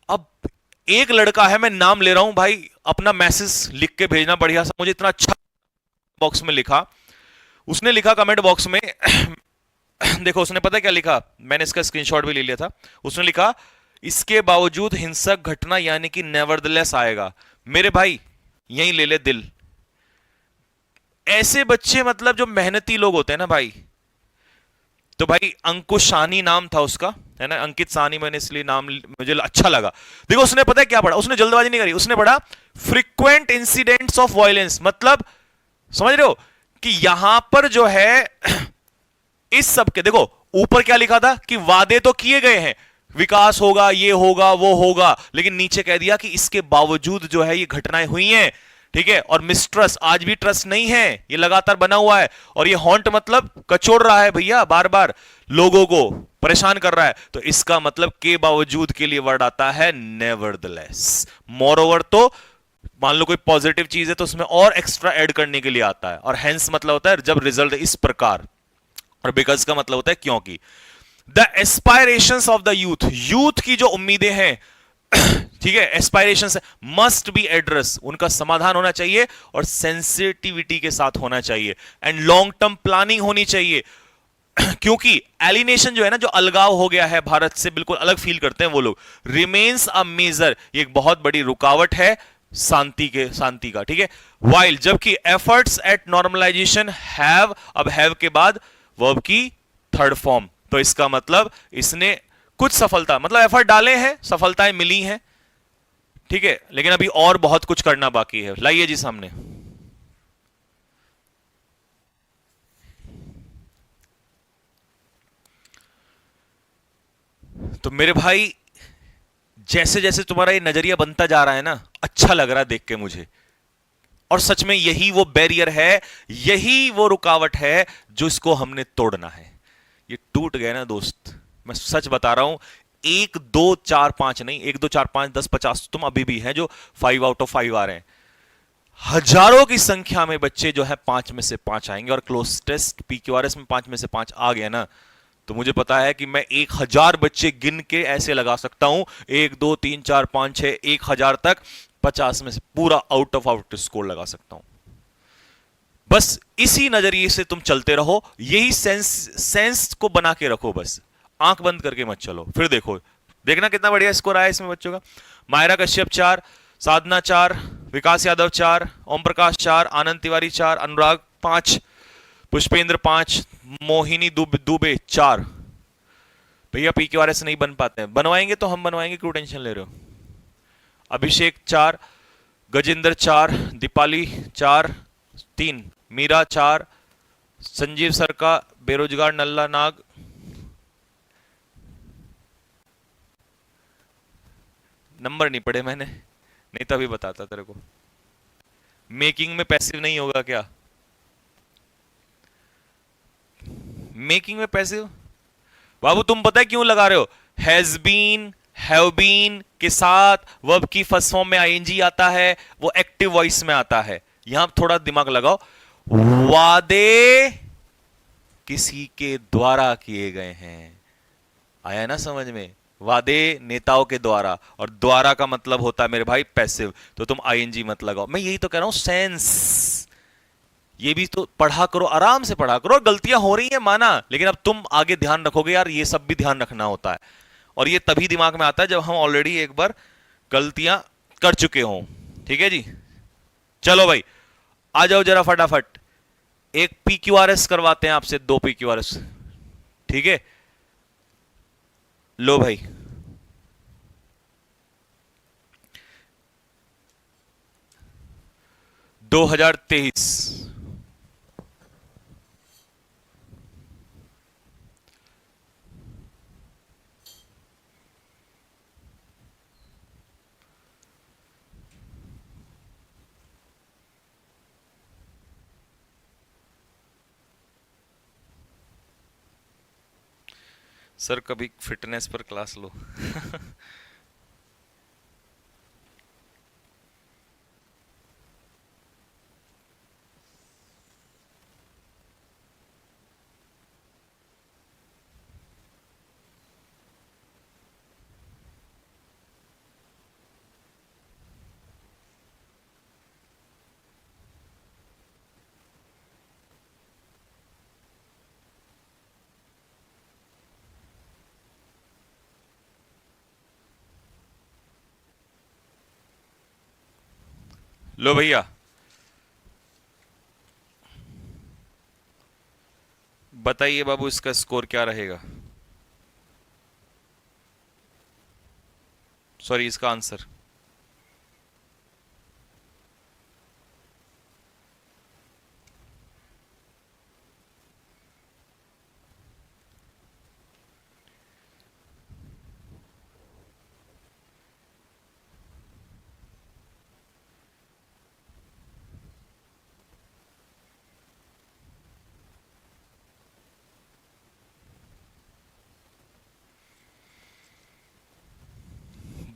अब एक लड़का है, मैं नाम ले रहा हूं भाई, अपना मैसेज लिख के भेजना बढ़िया सा, मुझे इतना अच्छा बॉक्स में लिखा, उसने लिखा कमेंट बॉक्स में देखो उसने पता क्या लिखा, मैंने इसका स्क्रीनशॉट भी ले लिया था। उसने लिखा, इसके बावजूद हिंसक घटना यानी कि नेवरदलेस आएगा। मेरे भाई यहीं ले ले दिल, ऐसे बच्चे मतलब जो मेहनती लोग होते हैं ना भाई, तो भाई अंकुश साहनी नाम था उसका, है ना, अंकित साहनी, मैंने इसलिए नाम मुझे अच्छा लगा। देखो उसने पता है क्या पढ़ा, उसने जल्दबाजी नहीं करी, उसने पढ़ा फ्रीक्वेंट इंसिडेंट्स ऑफ वायलेंस, मतलब समझ रहे हो कि यहां पर जो है इस सब के, देखो ऊपर क्या लिखा था कि वादे तो किए गए हैं, विकास होगा, ये होगा, वो होगा, लेकिन नीचे कह दिया कि इसके बावजूद जो है ये घटनाएं हुई हैं, ठीक है। और मिसट्रस्ट, आज भी ट्रस्ट नहीं है, ये लगातार बना हुआ है, और ये हॉन्ट मतलब कचोड़ रहा है भैया, बार बार लोगों को परेशान कर रहा है। तो इसका मतलब के बावजूद के लिए वर्ड आता है नेवरदलेस। मोरओवर, तो मान लो कोई पॉजिटिव चीज है तो उसमें और एक्स्ट्रा ऐड करने के लिए आता है, और हेंस मतलब होता है जब रिजल्ट इस प्रकार, और बिकॉज का मतलब होता है क्योंकि। The aspirations of the youth, youth की जो उम्मीदें हैं, ठीक है, एस्पायरेशंस मस्ट बी एड्रेस, उनका समाधान होना चाहिए, और सेंसिटिविटी के साथ होना चाहिए, एंड लॉन्ग टर्म प्लानिंग होनी चाहिए। क्योंकि एलिनेशन जो है ना, जो अलगाव हो गया है भारत से, बिल्कुल अलग फील करते हैं वो लोग, रिमेन्स अ मेजर, ये एक बहुत बड़ी रुकावट है शांति का, ठीक है। वाइल, जबकि एफर्ट्स एट नॉर्मलाइजेशन हैव, अब हैव के बाद वर्ब की थर्ड फॉर्म, तो इसका मतलब इसने कुछ सफलता, मतलब एफर्ट डाले हैं, सफलताएं मिली हैं, ठीक है, लेकिन अभी और बहुत कुछ करना बाकी है। लाइए जी सामने। तो मेरे भाई जैसे जैसे तुम्हारा ये नजरिया बनता जा रहा है ना, अच्छा लग रहा है देख के मुझे, और सच में यही वो बैरियर है, यही वो रुकावट है जो इसको हमने तोड़ना है। ये टूट गया ना दोस्त, मैं सच बता रहा हूं, 1 2 4 5 नहीं, 1 2 4 5 10 50 तुम अभी भी हैं जो 5 आउट ऑफ 5 आ रहे हैं, हजारों की संख्या में बच्चे जो है 5 में से 5 आएंगे, और क्लोज टेस्ट PQRS में 5 में से 5 आ गया ना, तो मुझे पता है कि मैं 1000 बच्चे गिन के ऐसे लगा सकता हूं, 1 2 3 4 5 6 1000 तक, 50 में से पूरा आउट ऑफ आउट स्कोर लगा सकता हूं। बस इसी नजरिए से तुम चलते रहो, यही सेंस को बना के रखो, बस आंख बंद करके मत चलो, फिर देखो, देखना कितना बढ़िया स्कोर आया इसमें बच्चों का। मायरा कश्यप 4, साधना 4, विकास यादव 4, ओम प्रकाश 4, आनंद तिवारी 4, अनुराग 5, पुष्पेंद्र 5, मोहिनी दुबे 4। भैया PQRS नहीं बन पाते हैं, बनवाएंगे तो हम बनवाएंगे, क्यों टेंशन ले रहे हो। अभिषेक 4, गजेंद्र 4, दीपाली 4, 3, मीरा 4, संजीव सर का बेरोजगार नल्ला नाग, नंबर नहीं पढ़े मैंने, नहीं तभी बताता तेरे को। मेकिंग में पैसिव नहीं होगा क्या? मेकिंग में पैसिव बाबू तुम पता है क्यों लगा रहे हो? हैज बीन, हैव बीन के साथ वर्ब की फर्स्ट फॉर्म में आईएनजी आता है, वो एक्टिव वॉइस में आता है। यहां थोड़ा दिमाग लगाओ। वादे किसी के द्वारा किए गए हैं, आया ना समझ में? वादे नेताओं के द्वारा, और द्वारा का मतलब होता है मेरे भाई पैसिव, तो तुम आईएनजी मत लगाओ। मैं यही तो कह रहा हूं, सेंस ये भी तो पढ़ा करो, आराम से पढ़ा करो। गलतियां हो रही हैं माना, लेकिन अब तुम आगे ध्यान रखोगे यार, ये सब भी ध्यान रखना होता है। और ये तभी दिमाग में आता है जब हम ऑलरेडी एक बार गलतियां कर चुके हों। ठीक है जी, चलो भाई आ जाओ जरा फटाफट। एक पीक्यूआरएस करवाते हैं आपसे, 2 पीक्यूआरएस। ठीक है, लो भाई। 2023 सर कभी फिटनेस पर क्लास लो। लो भैया, बताइए बाबू इसका स्कोर क्या रहेगा? सॉरी, इसका आंसर।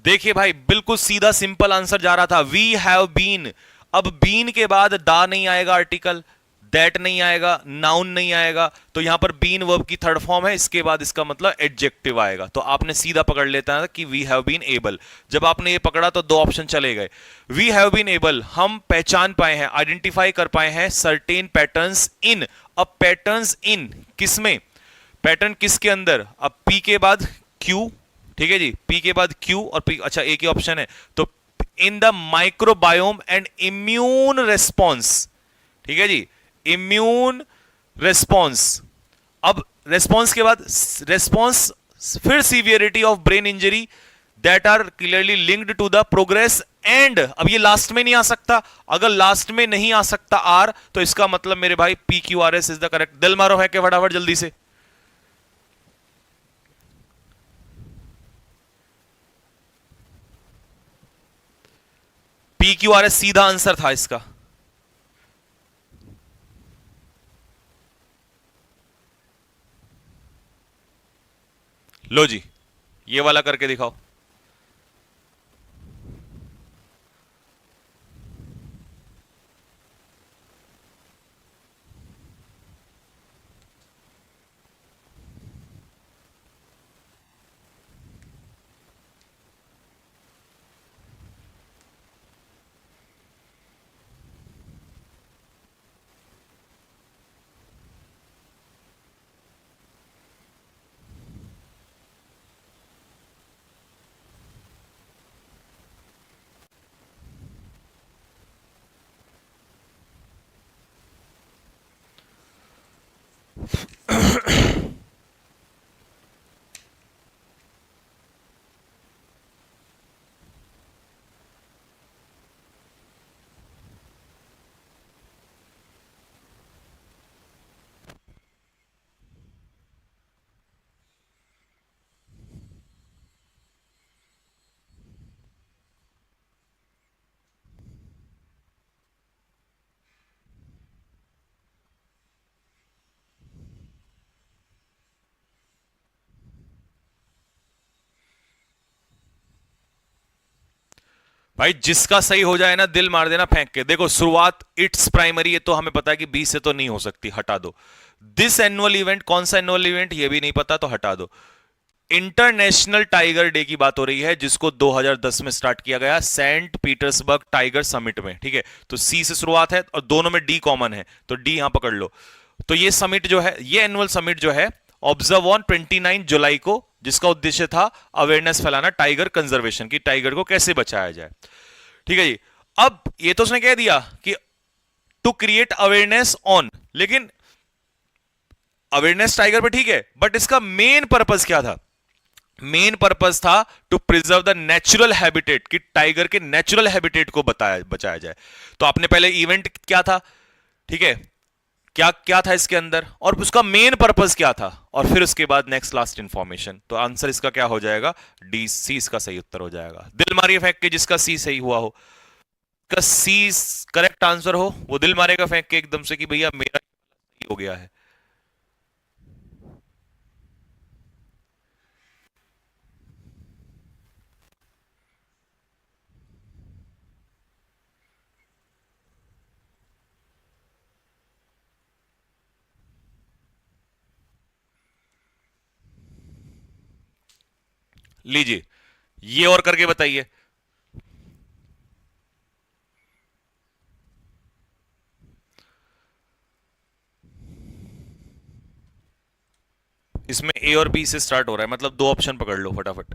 देखिए भाई, बिल्कुल सीधा सिंपल आंसर जा रहा था, वी हैव बीन। अब बीन के बाद दा नहीं आएगा, आर्टिकल दैट नहीं आएगा, नाउन नहीं आएगा, तो यहां पर बीन वर्ब की थर्ड फॉर्म है, इसके बाद इसका मतलब एडजेक्टिव आएगा। तो आपने सीधा पकड़ लेता है कि वी हैव बीन एबल। जब आपने ये पकड़ा तो 2 ऑप्शन चले गए। वी हैव बीन एबल, हम पहचान पाए हैं, आइडेंटिफाई कर पाए हैं सर्टेन पैटर्न्स इन। अब पैटर्न्स इन किसमें? पैटर्न किसके अंदर? अब पी के बाद क्यू, ठीक है जी, पी के बाद क्यू और पी, अच्छा एक ही ऑप्शन है, तो in the microbiome and immune response. ठीक है जी, इम्यून रेस्पॉन्स। अब रेस्पॉन्स के बाद रेस्पॉन्स, फिर severity of brain injury that are clearly linked to the progress and. अब ये लास्ट में नहीं आ सकता, अगर लास्ट में नहीं आ सकता आर, तो इसका मतलब मेरे भाई P Q R S is the correct. दिल मारो है कि फटाफट जल्दी से। पी क्यू आर एस सीधा आंसर था इसका। लो जी, ये वाला करके दिखाओ। भाई जिसका सही हो जाए ना दिल मार देना फेंक के। देखो शुरुआत इट्स प्राइमरी, ये तो हमें पता है कि बी से तो नहीं हो सकती, हटा दो। दिस एनुअल इवेंट, कौन सा एनुअल इवेंट ये भी नहीं पता, तो हटा दो। इंटरनेशनल टाइगर डे की बात हो रही है, जिसको 2010 में स्टार्ट किया गया सेंट पीटर्सबर्ग टाइगर समिट में, ठीक है। तो सी से शुरुआत है और दोनों में डी कॉमन है, तो डी यहां पकड़ लो। तो ये समिट जो है, ये एनुअल समिट जो है, ऑब्जर्व ऑन 29 जुलाई को, जिसका उद्देश्य था अवेयरनेस फैलाना टाइगर कंजर्वेशन की, टाइगर को कैसे बचाया जाए, ठीक है जी। अब ये तो उसने कह दिया कि टू क्रिएट अवेयरनेस ऑन, लेकिन अवेयरनेस टाइगर पे ठीक है, बट इसका मेन पर्पस क्या था? मेन पर्पस था to preserve the natural habitat, कि टाइगर के नेचुरल हैबिटेट को बचाया जाए। तो आपने पहले इवेंट क्या था, ठीक है, क्या क्या था इसके अंदर, और उसका मेन पर्पस क्या था, और फिर उसके बाद नेक्स्ट लास्ट इंफॉर्मेशन। तो आंसर इसका क्या हो जाएगा? डी, सी इसका सही उत्तर हो जाएगा। दिल मारिए फेंक के जिसका सी सही हुआ हो, का सी करेक्ट आंसर हो, वो दिल मारेगा फेंक के एकदम से कि भैया मेरा सही हो गया है। लीजिए, ये और करके बताइए। इसमें ए और बी से स्टार्ट हो रहा है, मतलब दो ऑप्शन पकड़ लो फटाफट।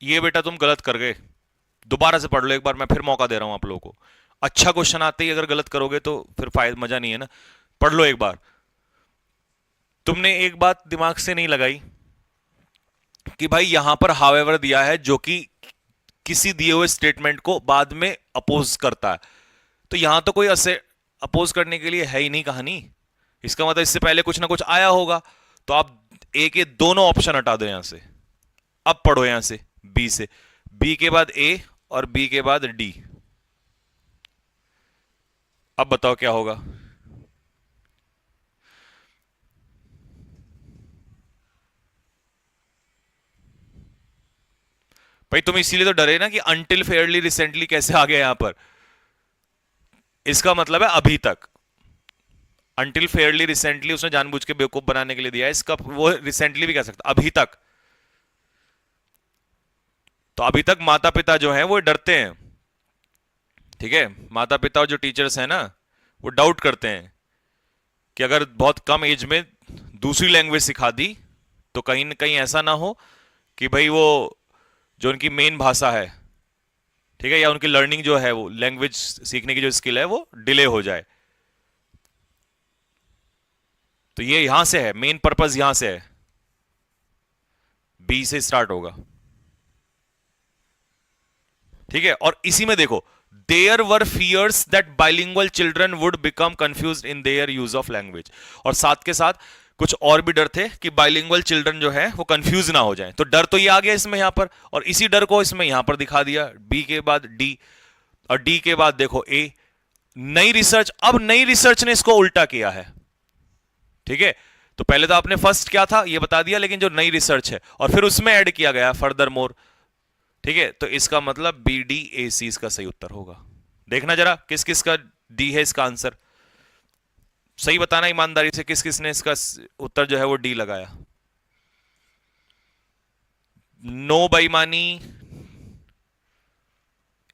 ये बेटा तुम गलत कर गए, दोबारा से पढ़ लो एक बार, मैं फिर मौका दे रहा हूं आप लोगों को। अच्छा क्वेश्चन आते ही अगर गलत करोगे तो फिर फायदा, मजा नहीं है ना। पढ़ लो एक बार। तुमने एक बात दिमाग से नहीं लगाई कि भाई यहां पर हावेवर दिया है, जो कि किसी दिए हुए स्टेटमेंट को बाद में अपोज करता है। तो यहां तो कोई ऐसे अपोज करने के लिए है ही नहीं कहानी। इसका मतलब इससे पहले कुछ ना कुछ आया होगा। तो आप ए के दोनों ऑप्शन हटा दो यहां से। अब पढ़ो यहां से बी से, बी के बाद ए और बी के बाद डी। अब बताओ क्या होगा? भाई तुम इसीलिए तो डरे ना कि अनटिल फेयरली रिसेंटली कैसे आ गया यहां पर। इसका मतलब है अभी तक। अनटिल फेयरली रिसेंटली उसने जानबूझ के बेवकूफ बनाने के लिए दिया है, इसका वो रिसेंटली भी कह सकता, अभी तक। तो अभी तक माता पिता जो हैं वो डरते हैं, ठीक है। माता पिता और जो टीचर्स हैं ना, वो डाउट करते हैं कि अगर बहुत कम एज में दूसरी लैंग्वेज सिखा दी तो कहीं ना कहीं ऐसा ना हो कि भाई वो जो उनकी मेन भाषा है, ठीक है, या उनकी लर्निंग जो है, वो लैंग्वेज सीखने की जो स्किल है वो डिले हो जाए। तो ये यहां से है, मेन पर्पस यहां से है, बी से स्टार्ट होगा, ठीक है। और इसी में देखो, there were fears that bilingual children would become confuse in their use of language. और साथ के साथ कुछ और भी डर थे कि बाइलिंगुअल चिल्ड्रन जो है वो कंफ्यूज ना हो जाए। तो डर तो ये आ गया इसमें यहां पर, और इसी डर को इसमें यहां पर दिखा दिया, बी के बाद डी, और डी के बाद देखो ए। नई रिसर्च, अब नई रिसर्च ने इसको उल्टा किया है, ठीक है। तो पहले तो आपने फर्स्ट क्या था ये बता दिया, लेकिन जो नई रिसर्च है और फिर उसमें ऐड किया गया फर्दर मोर, ठीक है, तो इसका मतलब बी डी ए सी इसका सही उत्तर होगा। देखना जरा किस किस का डी है इसका आंसर, सही बताना ईमानदारी से, किस किस ने इसका उत्तर जो है वो डी लगाया। नो बेईमानी,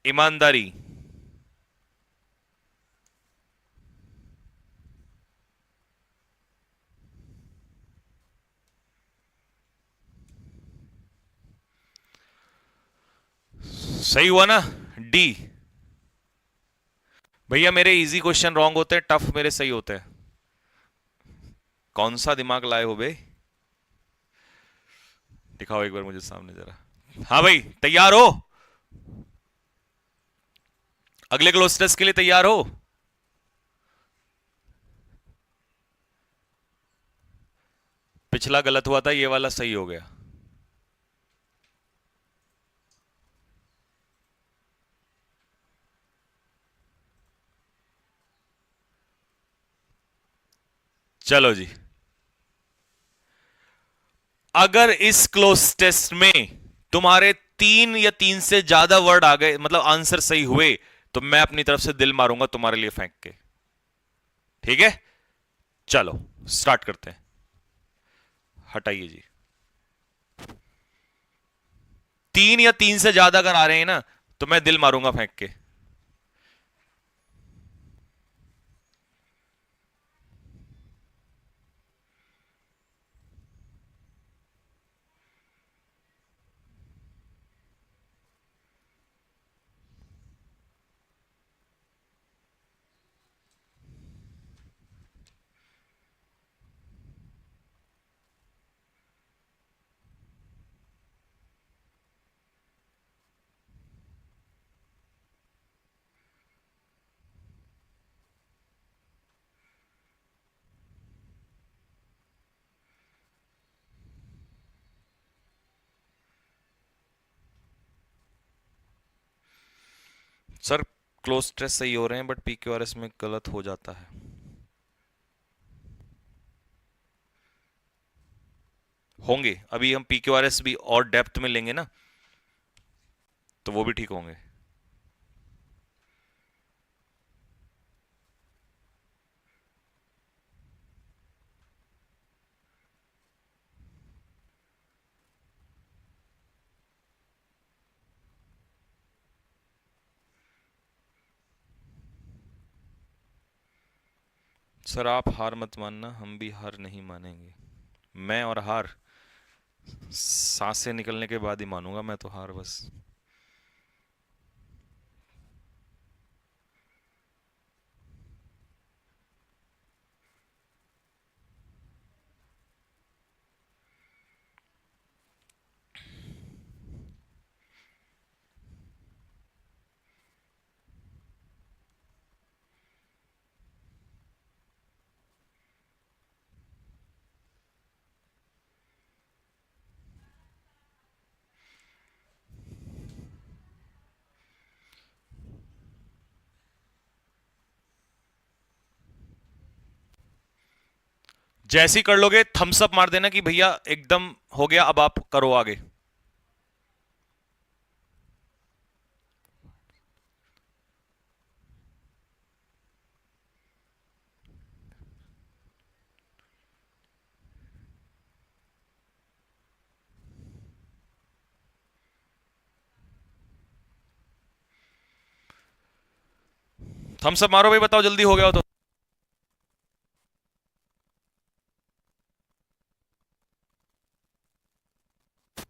ईमानदारी। सही हुआ ना, डी। भैया मेरे इजी क्वेश्चन रॉन्ग होते हैं, टफ मेरे सही होते हैं। कौन सा दिमाग लाए हो बे, दिखाओ एक बार मुझे सामने जरा। हाँ भाई तैयार हो, अगले क्लोज टेस्ट के लिए तैयार हो। पिछला गलत हुआ था, ये वाला सही हो गया। चलो जी, अगर इस क्लोज टेस्ट में तुम्हारे 3 या 3 से ज्यादा वर्ड आ गए, मतलब आंसर सही हुए, तो मैं अपनी तरफ से दिल मारूंगा तुम्हारे लिए फेंक के। ठीक है, चलो स्टार्ट करते हैं। हटाइए जी, 3 या 3 से ज्यादा अगर आ रहे हैं ना, तो मैं दिल मारूंगा फेंक के। सर क्लोज टेस्ट सही हो रहे हैं, बट पीक्यूआरएस में गलत हो जाता है। होंगे, अभी हम पीक्यूआरएस भी और डेप्थ में लेंगे ना, तो वो भी ठीक होंगे। सर आप हार मत मानना, हम भी हार नहीं मानेंगे। मैं और हार सांसें निकलने के बाद ही मानूंगा मैं तो हार, बस। जैसे ही कर लोगे थम्स अप मार देना कि भैया एकदम हो गया, अब आप करो आगे। थम्स अप मारो भाई, बताओ जल्दी हो गया हो तो।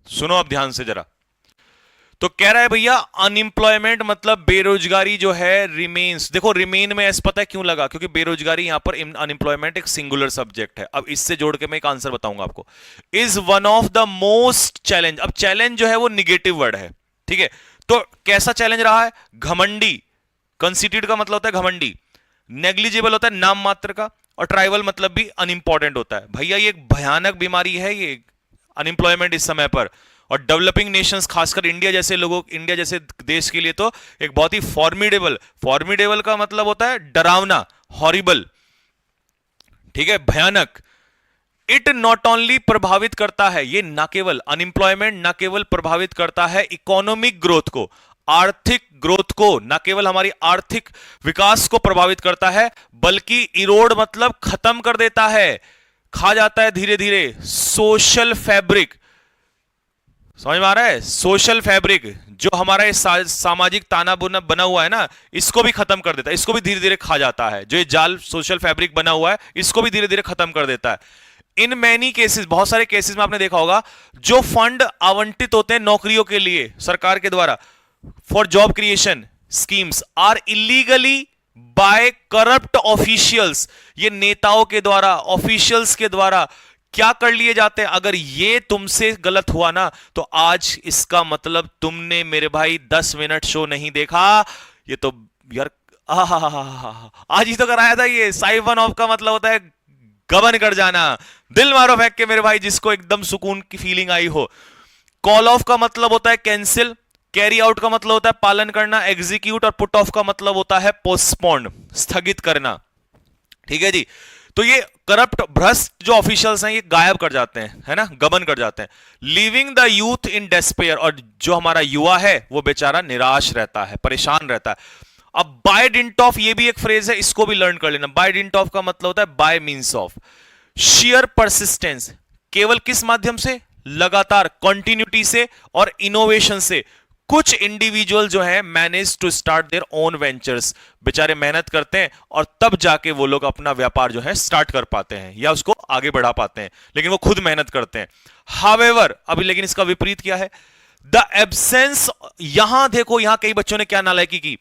सुनो अब ध्यान से जरा। तो कह रहा है भैया अनएम्प्लॉयमेंट मतलब बेरोजगारी जो है रिमेन्स। देखो रिमेन में एस पता है क्यों लगा, क्योंकि बेरोजगारी यहां पर अनएम्प्लॉयमेंट एक सिंगुलर सब्जेक्ट है। अब इससे जोड़ के मैं एक आंसर बताऊंगा आपको। Is one of the most challenge. अब चैलेंज जो है वो निगेटिव वर्ड है, ठीक है। तो कैसा चैलेंज रहा है? घमंडी। कंसिटेड का मतलब होता है घमंडी, नेग्लिजिबल होता है नाम मात्र का, और ट्राइबल मतलब भी अनइंपॉर्टेंट होता है। भैया ये एक भयानक बीमारी है ये अनएम्प्लॉयमेंट इस समय पर। और डेवलपिंग नेशंस, खासकर इंडिया जैसे लोगों, इंडिया जैसे देश के लिए तो एक बहुत ही फॉर्मिडेबल, फॉर्मिडेबल का मतलब होता है डरावना, हॉरिबल, ठीक है, भयानक। इट नॉट ओनली प्रभावित करता है, ये ना केवल अनएम्प्लॉयमेंट ना केवल प्रभावित करता है इकोनॉमिक ग्रोथ को, आर्थिक ग्रोथ को, ना केवल हमारी आर्थिक विकास को प्रभावित करता है, बल्कि इरोड मतलब खत्म कर देता है, खा जाता है धीरे धीरे सोशल फैब्रिक। समझ में आ रहा है? सोशल फैब्रिक जो हमारा ये सामाजिक ताना बना हुआ है ना, इसको भी खत्म कर देता है, इसको भी धीरे धीरे खा जाता है। जो ये जाल सोशल फैब्रिक बना हुआ है, इसको भी धीरे धीरे खत्म कर देता है। इन मैनी केसेस, बहुत सारे केसेस में आपने देखा होगा, जो फंड आवंटित होते हैं नौकरियों के लिए सरकार के द्वारा, for job creation schemes, are illegally by corrupt officials. ये नेताओं के द्वारा, ऑफिशियल्स के द्वारा क्या कर लिए जाते हैं। अगर ये तुमसे गलत हुआ ना, तो आज इसका मतलब तुमने मेरे भाई 10 मिनट शो नहीं देखा। ये तो यार आज ही तो कराया था ये। साइफन ऑफ का मतलब होता है गबन कर जाना, दिल मारो फेंक के मेरे भाई, जिसको एकदम सुकून की फीलिंग आई हो। कॉल ऑफ का मतलब होता है कैंसिल, कैरी आउट का मतलब होता है पालन करना, एग्जीक्यूट और पुट ऑफ का मतलब होता है पोस्टपोन, स्थगित करना। ठीक है जी। तो ये करप्ट भ्रष्ट जो ऑफिशियल्स हैं, ये गायब कर जाते हैं, है ना, गबन कर जाते हैं। Living the youth in despair, और जो हमारा युवा है वो बेचारा निराश रहता है, परेशान रहता है। अब बाय डिंट ऑफ, ये भी एक फ्रेज है, इसको भी लर्न कर लेना। बाय डिंट ऑफ का मतलब होता है by means of, share persistence, केवल किस माध्यम से, लगातार, कंटिन्यूटी से और इनोवेशन से। कुछ इंडिविजुअल जो है manage to start their own ventures, बेचारे मेहनत करते हैं और तब जाके वो लोग अपना व्यापार जो है स्टार्ट कर पाते हैं या उसको आगे बढ़ा पाते हैं, लेकिन वो खुद मेहनत करते हैं। हावेवर, अभी लेकिन इसका विपरीत क्या है, द एब्सेंस, यहां देखो, यहां कई बच्चों ने क्या नालायकी की,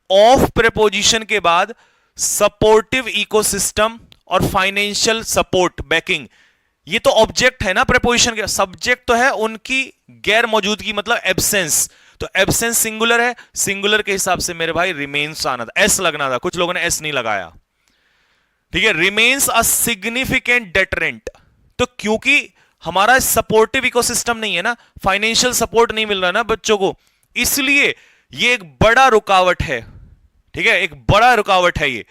ऑफ प्रेपोजिशन के बाद सपोर्टिव इकोसिस्टम और फाइनेंशियल सपोर्ट बैकिंग। ये तो ऑब्जेक्ट है ना प्रेपोजिशन के, सब्जेक्ट तो है उनकी गैर मौजूदगी, मतलब एब्सेंस। तो एब्सेंस सिंगुलर है, सिंगुलर के हिसाब से मेरे भाई रिमेन्स आना था, एस लगना था, कुछ लोगों ने एस नहीं लगाया। ठीक है, रिमेन्स अ सिग्निफिकेंट डेटरेंट। तो क्योंकि हमारा सपोर्टिव इकोसिस्टम नहीं है ना, फाइनेंशियल सपोर्ट नहीं मिल रहा ना बच्चों को, इसलिए ये एक बड़ा रुकावट है। ठीक है, एक बड़ा रुकावट है ये।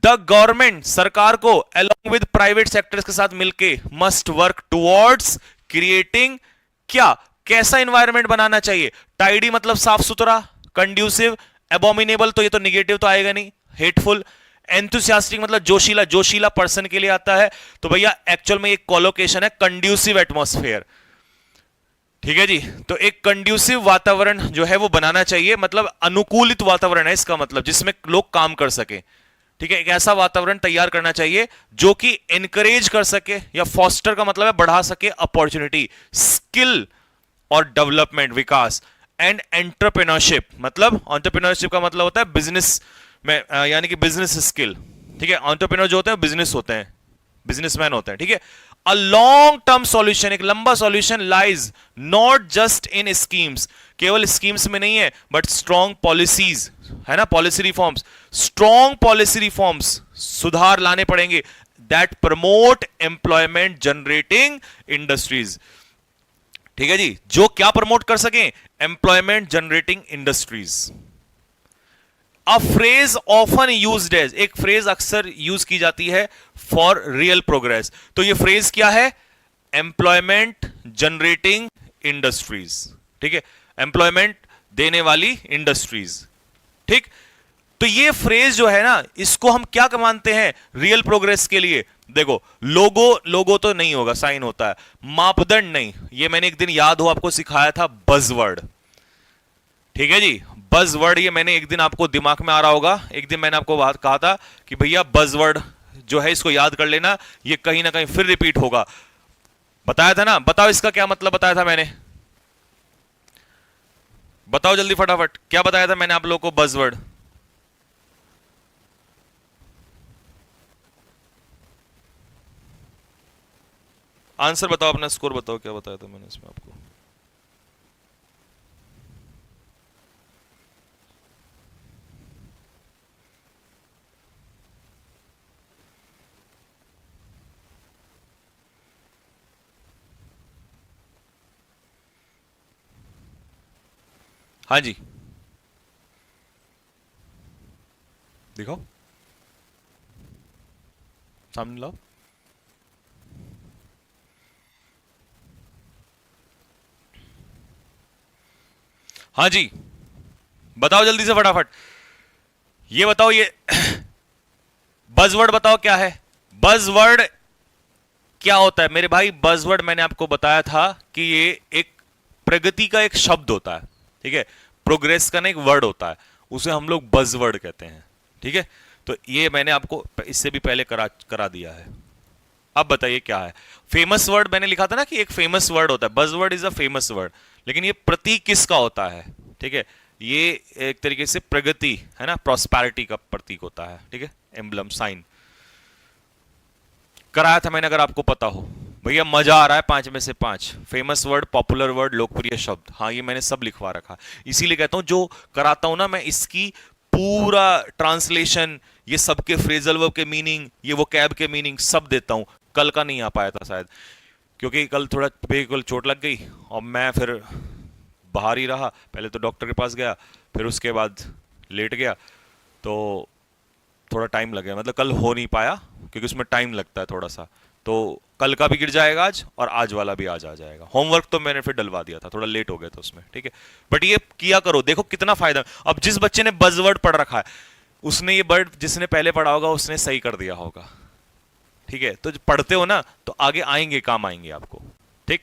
द गवर्नमेंट, सरकार को, अलोंग विद प्राइवेट सेक्टर्स के साथ मिलके, मस्ट वर्क टुवर्ड्स क्रिएटिंग, क्या, कैसा इंवायरमेंट बनाना चाहिए। टाइडी मतलब साफ सुथरा, कंड्यूसिव, एबोमिनेबल तो ये तो निगेटिव तो आएगा नहीं, हेटफुल। एंथुसियास्टिक मतलब जोशीला, जोशीला पर्सन के लिए आता है, तो भैया एक्चुअल में एक कोलोकेशन है कंड्यूसिव एटमॉस्फेयर। ठीक है जी। तो एक कंड्यूसिव वातावरण जो है वो बनाना चाहिए, मतलब अनुकूलित वातावरण है इसका मतलब, जिसमें लोग काम कर सके। ठीक है, एक ऐसा वातावरण तैयार करना चाहिए जो कि एनकरेज कर सके, या फॉस्टर का मतलब है बढ़ा सके अपॉर्चुनिटी, स्किल और डेवलपमेंट, विकास, एंड एंटरप्रेन्योरशिप, मतलब एंटरप्रेन्योरशिप का मतलब होता है बिजनेस में, यानी कि बिजनेस स्किल। ठीक है, एंटरप्रेन्योर जो होते हैं बिजनेस होते हैं, बिजनेसमैन होते हैं। ठीक है, अ लॉन्ग टर्म सॉल्यूशन, एक लंबा solution lies not just in schemes, केवल स्कीम्स में नहीं है, बट स्ट्रॉन्ग पॉलिसीज, है ना, policy reforms, strong policy reforms, सुधार लाने पड़ेंगे, that promote employment generating industries. ठीक है जी, जो क्या प्रमोट कर सकें, employment generating industries. A phrase often used as, एक फ्रेज अक्सर यूज की जाती है फॉर रियल प्रोग्रेस। तो ये फ्रेज क्या है, एम्प्लॉयमेंट जनरेटिंग इंडस्ट्रीज। ठीक है, एम्प्लॉयमेंट देने वाली इंडस्ट्रीज। ठीक, तो ये फ्रेज जो है ना, इसको हम क्या मानते हैं रियल प्रोग्रेस के लिए। देखो, लोगो, लोगो तो नहीं होगा, साइन होता है, मापदंड नहीं, ये मैंने एक दिन याद हो आपको सिखाया था, बजवर्ड। ठीक है जी, बजवर्ड, ये मैंने एक दिन आपको दिमाग में आ रहा होगा, एक दिन मैंने आपको बात कहा था कि भैया बजवर्ड जो है इसको याद कर लेना, ये कहीं ना कहीं फिर रिपीट होगा। बताया था ना, बताओ इसका क्या मतलब बताया था मैंने, बताओ जल्दी फटाफट, क्या बताया था मैंने आप लोगों को बजवर्ड। आंसर बताओ, अपना स्कोर बताओ, क्या बताया था मैंने इसमें आपको। हाँ जी, दिखाओ, सामने लाओ। हाँ जी, बताओ जल्दी से फटाफट। ये बताओ, ये बजवर्ड बताओ क्या है। बजवर्ड क्या होता है मेरे भाई? बजवर्ड मैंने आपको बताया था कि ये एक प्रगति का एक शब्द होता है, ठीक है। प्रोग्रेस का ना एक वर्ड होता है, उसे हम लोग बजवर्ड कहते हैं, ठीक है। तो ये मैंने आपको इससे भी पहले करा करा दिया है। अब बताइए क्या है। फेमस वर्ड मैंने लिखा था ना कि एक फेमस वर्ड होता है, buzzword is a famous word. लेकिन ये प्रतीक किसका होता है? ठीक है, ये एक तरीके से प्रगति है ना, प्रॉस्पैरिटी का प्रतीक होता है, ठीक है, एम्बलम साइन। कराया था मैंने, अगर आपको पता हो। भैया मजा आ रहा है, 5 में से 5 फेमस वर्ड, पॉपुलर वर्ड, लोकप्रिय शब्द, हाँ ये मैंने सब लिखवा रखा। इसीलिए कहता हूं जो कराता हूं ना मैं, इसकी पूरा ट्रांसलेशन, ये सबके फ्रेजल वर्ब के मीनिंग, ये वो कैब के मीनिंग सब देता हूं। कल का नहीं आ पाया था शायद, क्योंकि कल थोड़ा कल चोट लग गई और मैं फिर बाहर ही रहा। पहले तो डॉक्टर के पास गया, फिर उसके बाद लेट गया, तो थोड़ा टाइम लग गया, मतलब कल हो नहीं पाया क्योंकि उसमें टाइम लगता है थोड़ा सा। तो कल का भी गिर जाएगा आज, और आज वाला भी आज आ जाएगा। होमवर्क तो मैंने फिर डलवा दिया था, थोड़ा लेट हो गया था उसमें, ठीक है। बट ये किया करो, देखो कितना फायदा। अब जिस बच्चे ने बजवर्ड पढ़ रखा है, उसने ये वर्ड जिसने पहले पढ़ा होगा उसने सही कर दिया होगा, ठीक है। तो जो पढ़ते हो ना तो आगे आएंगे, काम आएंगे आपको, ठीक।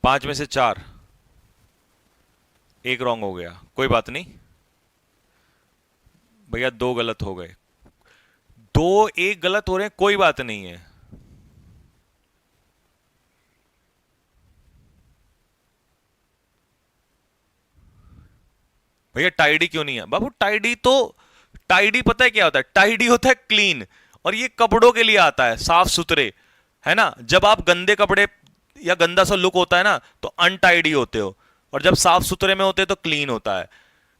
5 में से 4, एक रॉन्ग हो गया, कोई बात नहीं भैया, 2 गलत हो गए। 2 1 गलत हो रहे हैं, कोई बात नहीं है। भैया टाइडी क्यों नहीं है बाबू? टाइडी तो, टाइडी पता है क्या होता है? टाइडी होता है क्लीन, और ये कपड़ों के लिए आता है, साफ सुथरे, है ना। जब आप गंदे कपड़े या गंदा सा लुक होता है ना तो अनटाइडी होते हो, और जब साफ सुथरे में होते हैं तो क्लीन होता है,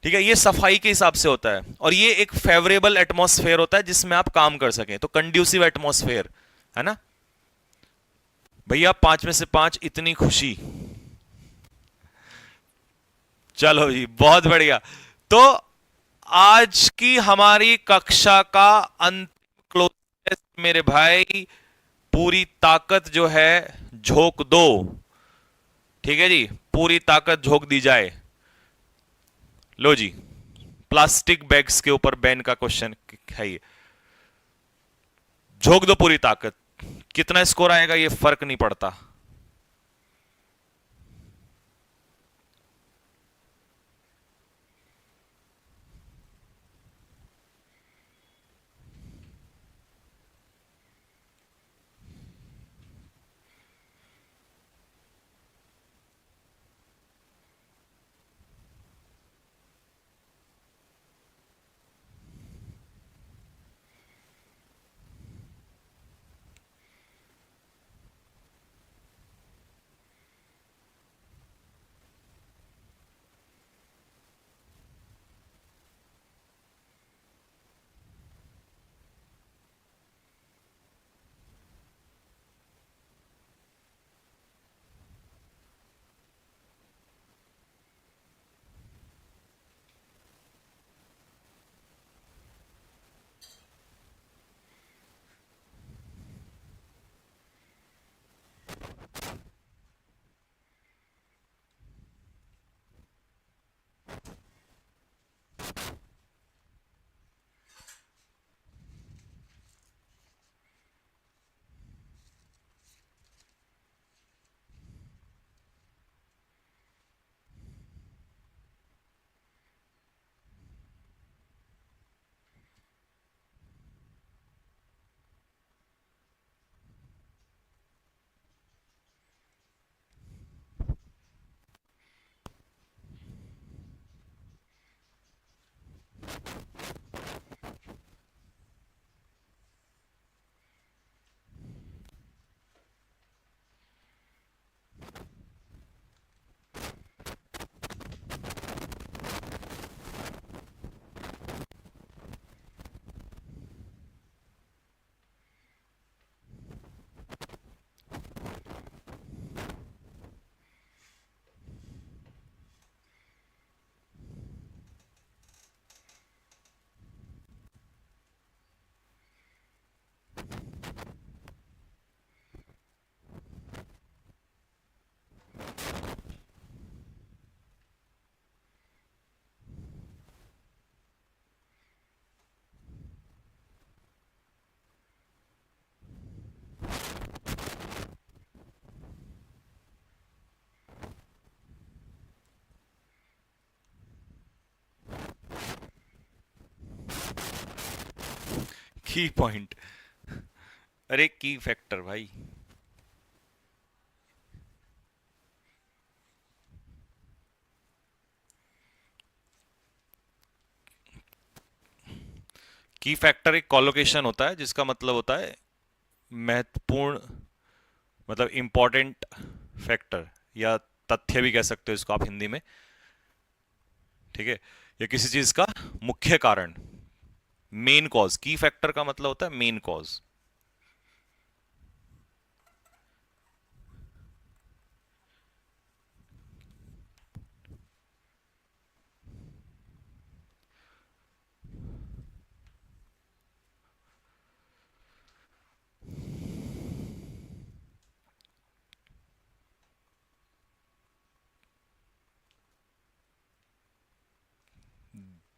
ठीक है। ये सफाई के हिसाब से होता है, और ये एक फेवरेबल एटमॉस्फेयर होता है जिसमें आप काम कर सकें, तो कंड्यूसिव एटमॉस्फेयर, है ना। भैया 5 में से 5, इतनी खुशी। चलो जी, बहुत बढ़िया। तो आज की हमारी कक्षा का अंतिम क्लोज टेस्ट मेरे भाई, पूरी ताकत जो है झोंक दो, ठीक है जी, पूरी ताकत झोंक दी जाए। लो जी, प्लास्टिक बैग्स के ऊपर बैन का क्वेश्चन है ये, झोंक दो पूरी ताकत। कितना स्कोर आएगा ये फर्क नहीं पड़ता। की पॉइंट, अरे की फैक्टर भाई। की फैक्टर एक कॉलोकेशन होता है जिसका मतलब होता है महत्वपूर्ण, मतलब इंपॉर्टेंट फैक्टर, या तथ्य भी कह सकते हो इसको आप हिंदी में, ठीक है। या किसी चीज का मुख्य कारण, मेन कॉज। की फैक्टर का मतलब होता है मेन कॉज।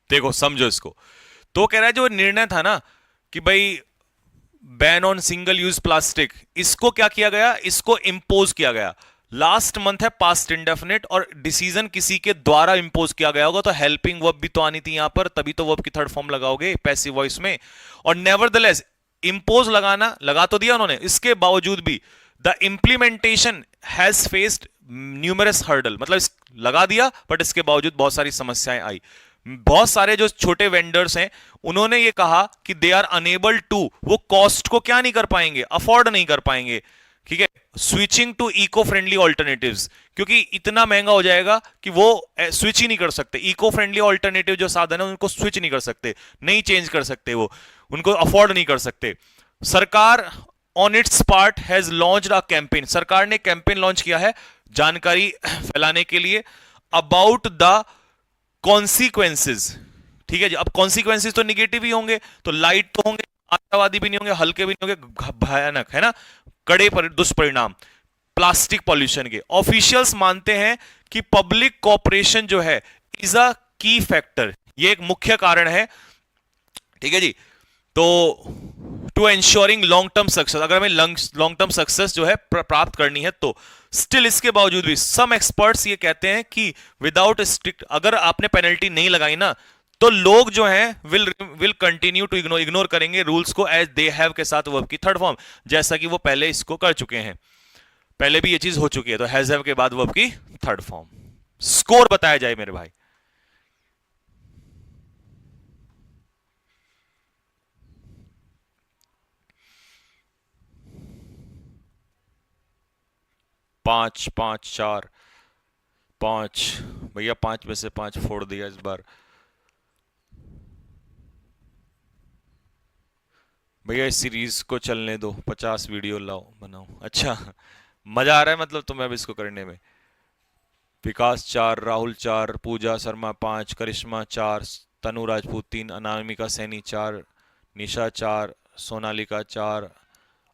देखो समझो इसको। तो कह रहा है जो निर्णय था ना कि भाई ban on single use plastic, इसको क्या किया गया, इसको इंपोज किया गया। लास्ट मंथ है, पास्ट इंडेफिनिट, और डिसीजन किसी के द्वारा इंपोज किया गया होगा, तो हेल्पिंग वर्ब भी तो आनी थी यहां पर, तभी तो वर्ब की थर्ड फॉर्म लगाओगे पैसिव वॉइस में। और नेवरदलेस, इंपोज लगाना लगा तो दिया उन्होंने, इसके बावजूद भी the implementation has faced numerous hurdle, मतलब लगा दिया बट इसके बावजूद बहुत सारी समस्याएं आई। बहुत सारे जो छोटे वेंडर्स हैं उन्होंने ये कहा कि दे आर अनेबल टू, वो कॉस्ट को क्या नहीं कर पाएंगे, अफोर्ड नहीं कर पाएंगे, ठीक है, switching to eco friendly alternatives, क्योंकि इतना महंगा हो जाएगा कि वो स्विच ही नहीं कर सकते। इको फ्रेंडली ऑल्टरनेटिव जो साधन है उनको स्विच नहीं कर सकते, नहीं चेंज कर सकते, वो उनको अफोर्ड नहीं कर सकते। सरकार on it's part has launched a campaign, सरकार ने कैंपेन लॉन्च किया है जानकारी फैलाने के लिए अबाउट द कॉन्सिक्वेंसेज, ठीक है जी। अब कॉन्सिक्वेंसेज तो निगेटिव ही होंगे, तो लाइट तो होंगे, आशावादी भी नहीं होंगे, हल्के भी नहीं होंगे, भयानक है ना, कड़े दुष्परिणाम प्लास्टिक पॉल्यूशन के। ऑफिशियल्स मानते हैं कि पब्लिक कॉपरेशन जो है इज अ की फैक्टर, ये एक मुख्य कारण है, ठीक है जी। तो to ensuring long term success, अगर हमें लॉन्ग टर्म सक्सेस जो है प्राप्त करनी है तो स्टिल, इसके बावजूद भी सम एक्सपर्ट्स ये कहते हैं कि विदाउट स्ट्रिक्ट, अगर आपने पेनल्टी नहीं लगाई ना, तो लोग जो हैं विल कंटिन्यू टू इग्नोर करेंगे रूल्स को, एज दे हैव के साथ वर्ब की थर्ड फॉर्म, जैसा कि वो पहले इसको कर चुके हैं, पहले भी ये चीज हो चुकी है, तो हैज हैव के बाद वर्ब की थर्ड फॉर्म। स्कोर बताया जाए मेरे भाई। पांच पांच चार पांच, भैया पांच में से पांच फोड़ दिया इस बार। भैया इस सीरीज को चलने दो, 50 वीडियो लाओ बनाओ। अच्छा, मजा आ रहा है मतलब तुम्हें अब इसको करने में। विकास 4, राहुल 4, पूजा शर्मा 5, करिश्मा 4, तनु राजपूत 3, अनामिका सैनी 4, निशा 4, सोनालिका 4,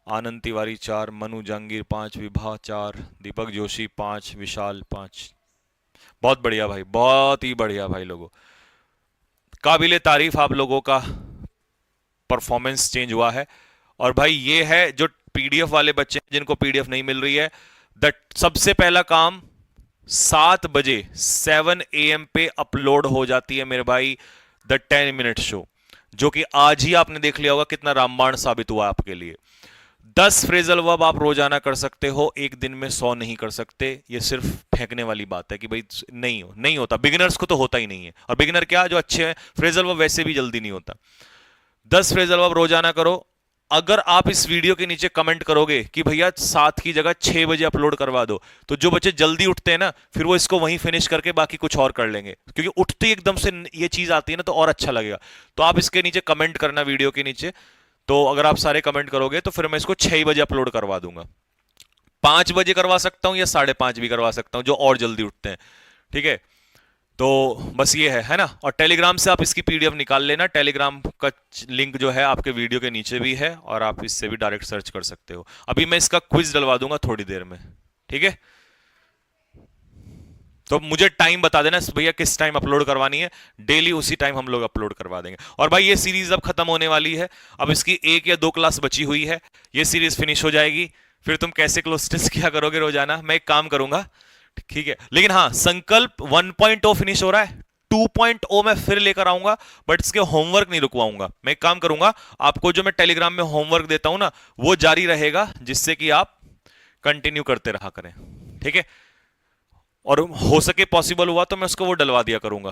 आनंद तिवारी 4, मनु जहांगीर 5, विभा 4, दीपक जोशी 5, विशाल 5। बहुत बढ़िया भाई, बहुत ही बढ़िया भाई लोगों, काबिले तारीफ आप लोगों का परफॉर्मेंस चेंज हुआ है। और भाई ये है जो पीडीएफ वाले बच्चे हैं जिनको पीडीएफ नहीं मिल रही है, सबसे पहला काम 7 बजे 7 AM पे अपलोड हो जाती है मेरे भाई द 10 मिनट शो, जो कि आज ही आपने देख लिया होगा कितना रामबाण साबित हुआ आपके लिए। 10 फ्रेजल वर्ब आप रोजाना कर सकते हो, एक दिन में 100 नहीं कर सकते। ये सिर्फ फेंकने वाली बात है कि भाई नहीं होता, बिगिनर्स को तो होता ही नहीं है, और बिगिनर क्या जो अच्छे हैं फ्रेजल वर्ब वैसे भी जल्दी नहीं होता। 10 फ्रेजल वर्ब रोजाना करो। अगर आप इस वीडियो के नीचे कमेंट करोगे कि भैया 7 की जगह 6 बजे अपलोड करवा दो, तो जो बच्चे जल्दी उठते हैं ना, फिर वो इसको वहीं फिनिश करके बाकी कुछ और कर लेंगे, क्योंकि उठते ही एकदम से ये चीज आती है ना तो और अच्छा लगेगा। तो आप इसके नीचे कमेंट करना वीडियो के नीचे, तो अगर आप सारे कमेंट करोगे तो फिर मैं इसको 6 बजे अपलोड करवा दूंगा। 5 बजे करवा सकता हूं या 5:30 भी करवा सकता हूं, जो और जल्दी उठते हैं, ठीक है। तो बस ये है ना। और टेलीग्राम से आप इसकी पीडीएफ निकाल लेना, टेलीग्राम का लिंक जो है आपके वीडियो के नीचे भी है, और आप इससे भी डायरेक्ट सर्च कर सकते हो। अभी मैं इसका क्विज डलवा दूंगा थोड़ी देर में, ठीक है। तो मुझे टाइम बता देना भैया किस टाइम अपलोड करवानी है, डेली उसी टाइम हम लोग अपलोड करवा देंगे। और भाई ये सीरीज अब खत्म होने वाली है, अब इसकी 1 या 2 क्लास बची हुई है, ये सीरीज फिनिश हो जाएगी, फिर तुम कैसे क्लोज टेस्ट किया करोगे रोजाना, मैं एक काम करूंगा, ठीक है। लेकिन हाँ, संकल्प 1.0 फिनिश हो रहा है, 2.0 मैं फिर लेकर आऊंगा, बट इसके होमवर्क नहीं रुकवाऊंगा। मैं एक काम करूंगा, आपको जो मैं टेलीग्राम में होमवर्क देता हूं ना, वो जारी रहेगा, जिससे कि आप कंटिन्यू करते रहा करें, ठीक है। और हो सके पॉसिबल हुआ तो मैं उसको वो डलवा दिया करूंगा,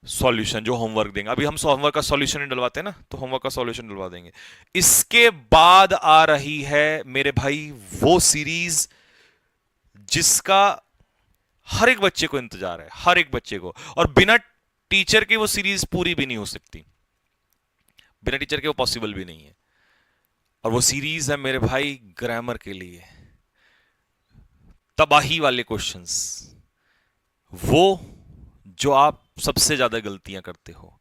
सॉल्यूशन जो होमवर्क देंगे। अभी हम होमवर्क का सॉल्यूशन नहीं डलवाते ना, तो होमवर्क का सॉल्यूशन डलवा देंगे। इसके बाद आ रही है मेरे भाई वो सीरीज जिसका हर एक बच्चे को इंतजार है, हर एक बच्चे को, और बिना टीचर के वो सीरीज पूरी भी नहीं हो सकती, बिना टीचर के वो पॉसिबल भी नहीं है। और वो सीरीज है मेरे भाई ग्रामर के लिए, तबाही वाले क्वेश्चंस, वो जो आप सबसे ज्यादा गलतियां करते हो,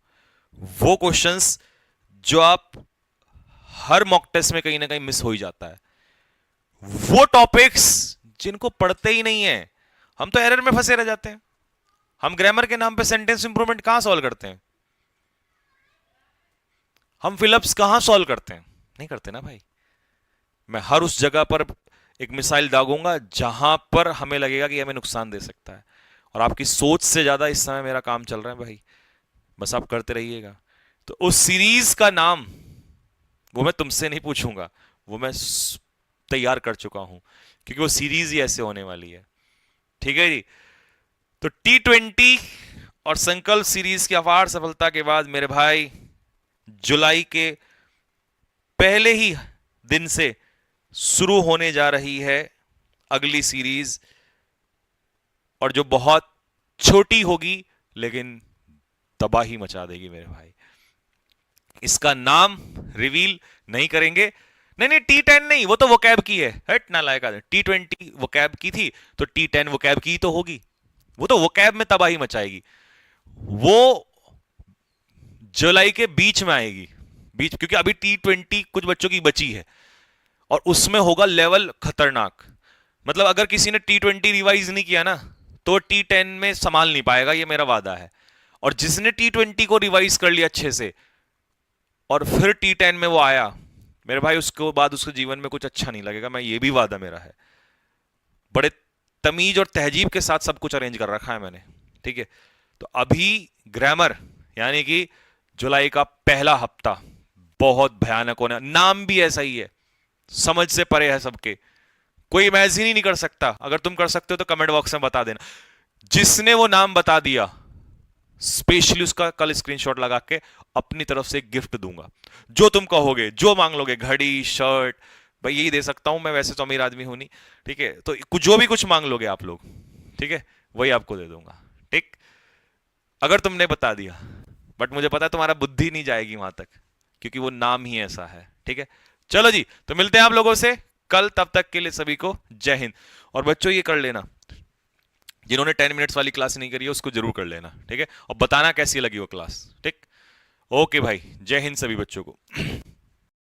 वो क्वेश्चंस जो आप हर मॉक टेस्ट में कहीं ना कहीं मिस हो ही जाता है, वो टॉपिक्स जिनको पढ़ते ही नहीं है। हम तो एरर में फंसे रह जाते हैं। हम ग्रामर के नाम पे सेंटेंस इंप्रूवमेंट कहां सॉल्व करते हैं? हम फिलअप्स कहां सॉल्व करते हैं? नहीं करते ना भाई। मैं हर उस जगह पर एक मिसाइल दागूंगा जहां पर हमें लगेगा कि हमें नुकसान दे सकता है, और आपकी सोच से ज्यादा इस समय मेरा काम चल रहा है भाई, बस आप करते रहिएगा। तो उस सीरीज का नाम वो मैं तुमसे नहीं पूछूंगा, वो मैं तैयार कर चुका हूं, क्योंकि वो सीरीज ही ऐसे होने वाली है, ठीक है जी। तो T20 और संकल्प सीरीज की अपार सफलता के बाद मेरे भाई जुलाई के पहले ही दिन से शुरू होने जा रही है अगली सीरीज, और जो बहुत छोटी होगी लेकिन तबाही मचा देगी मेरे भाई। इसका नाम रिवील नहीं करेंगे। नहीं नहीं, T10 नहीं, वो तो वोकैब की है, हट ना लायक। T20 वोकैब की थी, तो T10 वोकैब की तो होगी, वो तो वोकैब में तबाही मचाएगी। वो जुलाई के बीच में आएगी, बीच, क्योंकि अभी T20 कुछ बच्चों की बची है, और उसमें होगा लेवल खतरनाक। मतलब अगर किसी ने T20 रिवाइज नहीं किया ना, तो T10 में संभाल नहीं पाएगा, ये मेरा वादा है। और जिसने T20 को रिवाइज कर लिया अच्छे से, और फिर T10 में वो आया मेरे भाई, उसके बाद उसके जीवन में कुछ अच्छा नहीं लगेगा, मैं ये भी वादा मेरा है। बड़े तमीज और तहजीब के साथ सब कुछ अरेंज कर रखा है मैंने, ठीक है। तो अभी ग्रामर यानी कि जुलाई का पहला हफ्ता बहुत भयानक होने, नाम भी ऐसा ही है, समझ से परे है सबके, कोई इमेजिन ही नहीं कर सकता। अगर तुम कर सकते हो तो कमेंट बॉक्स में बता देना। जिसने वो नाम बता दिया, स्पेशली उसका कल स्क्रीनशॉट लगा के अपनी तरफ से एक गिफ्ट दूंगा, जो तुम कहोगे, जो मांग लोगे, घड़ी, शर्ट, भाई यही दे सकता हूं मैं, वैसे तो अमीर आदमी हूं नहीं, ठीक है। तो जो भी कुछ मांग लोगे आप लोग, ठीक है, वही आपको दे दूंगा, ठीक, अगर तुमने बता दिया। बट मुझे पता है तुम्हारा बुद्धि नहीं जाएगी वहां तक, क्योंकि वो नाम ही ऐसा है, ठीक है। चलो जी, तो मिलते हैं आप लोगों से कल, तब तक के लिए सभी को जय हिंद। और बच्चों ये कर लेना, जिन्होंने 10 मिनट्स वाली क्लास नहीं करी है उसको जरूर कर लेना, ठीक है, और बताना कैसी लगी वो क्लास, ठीक। ओके भाई, जय हिंद सभी बच्चों को।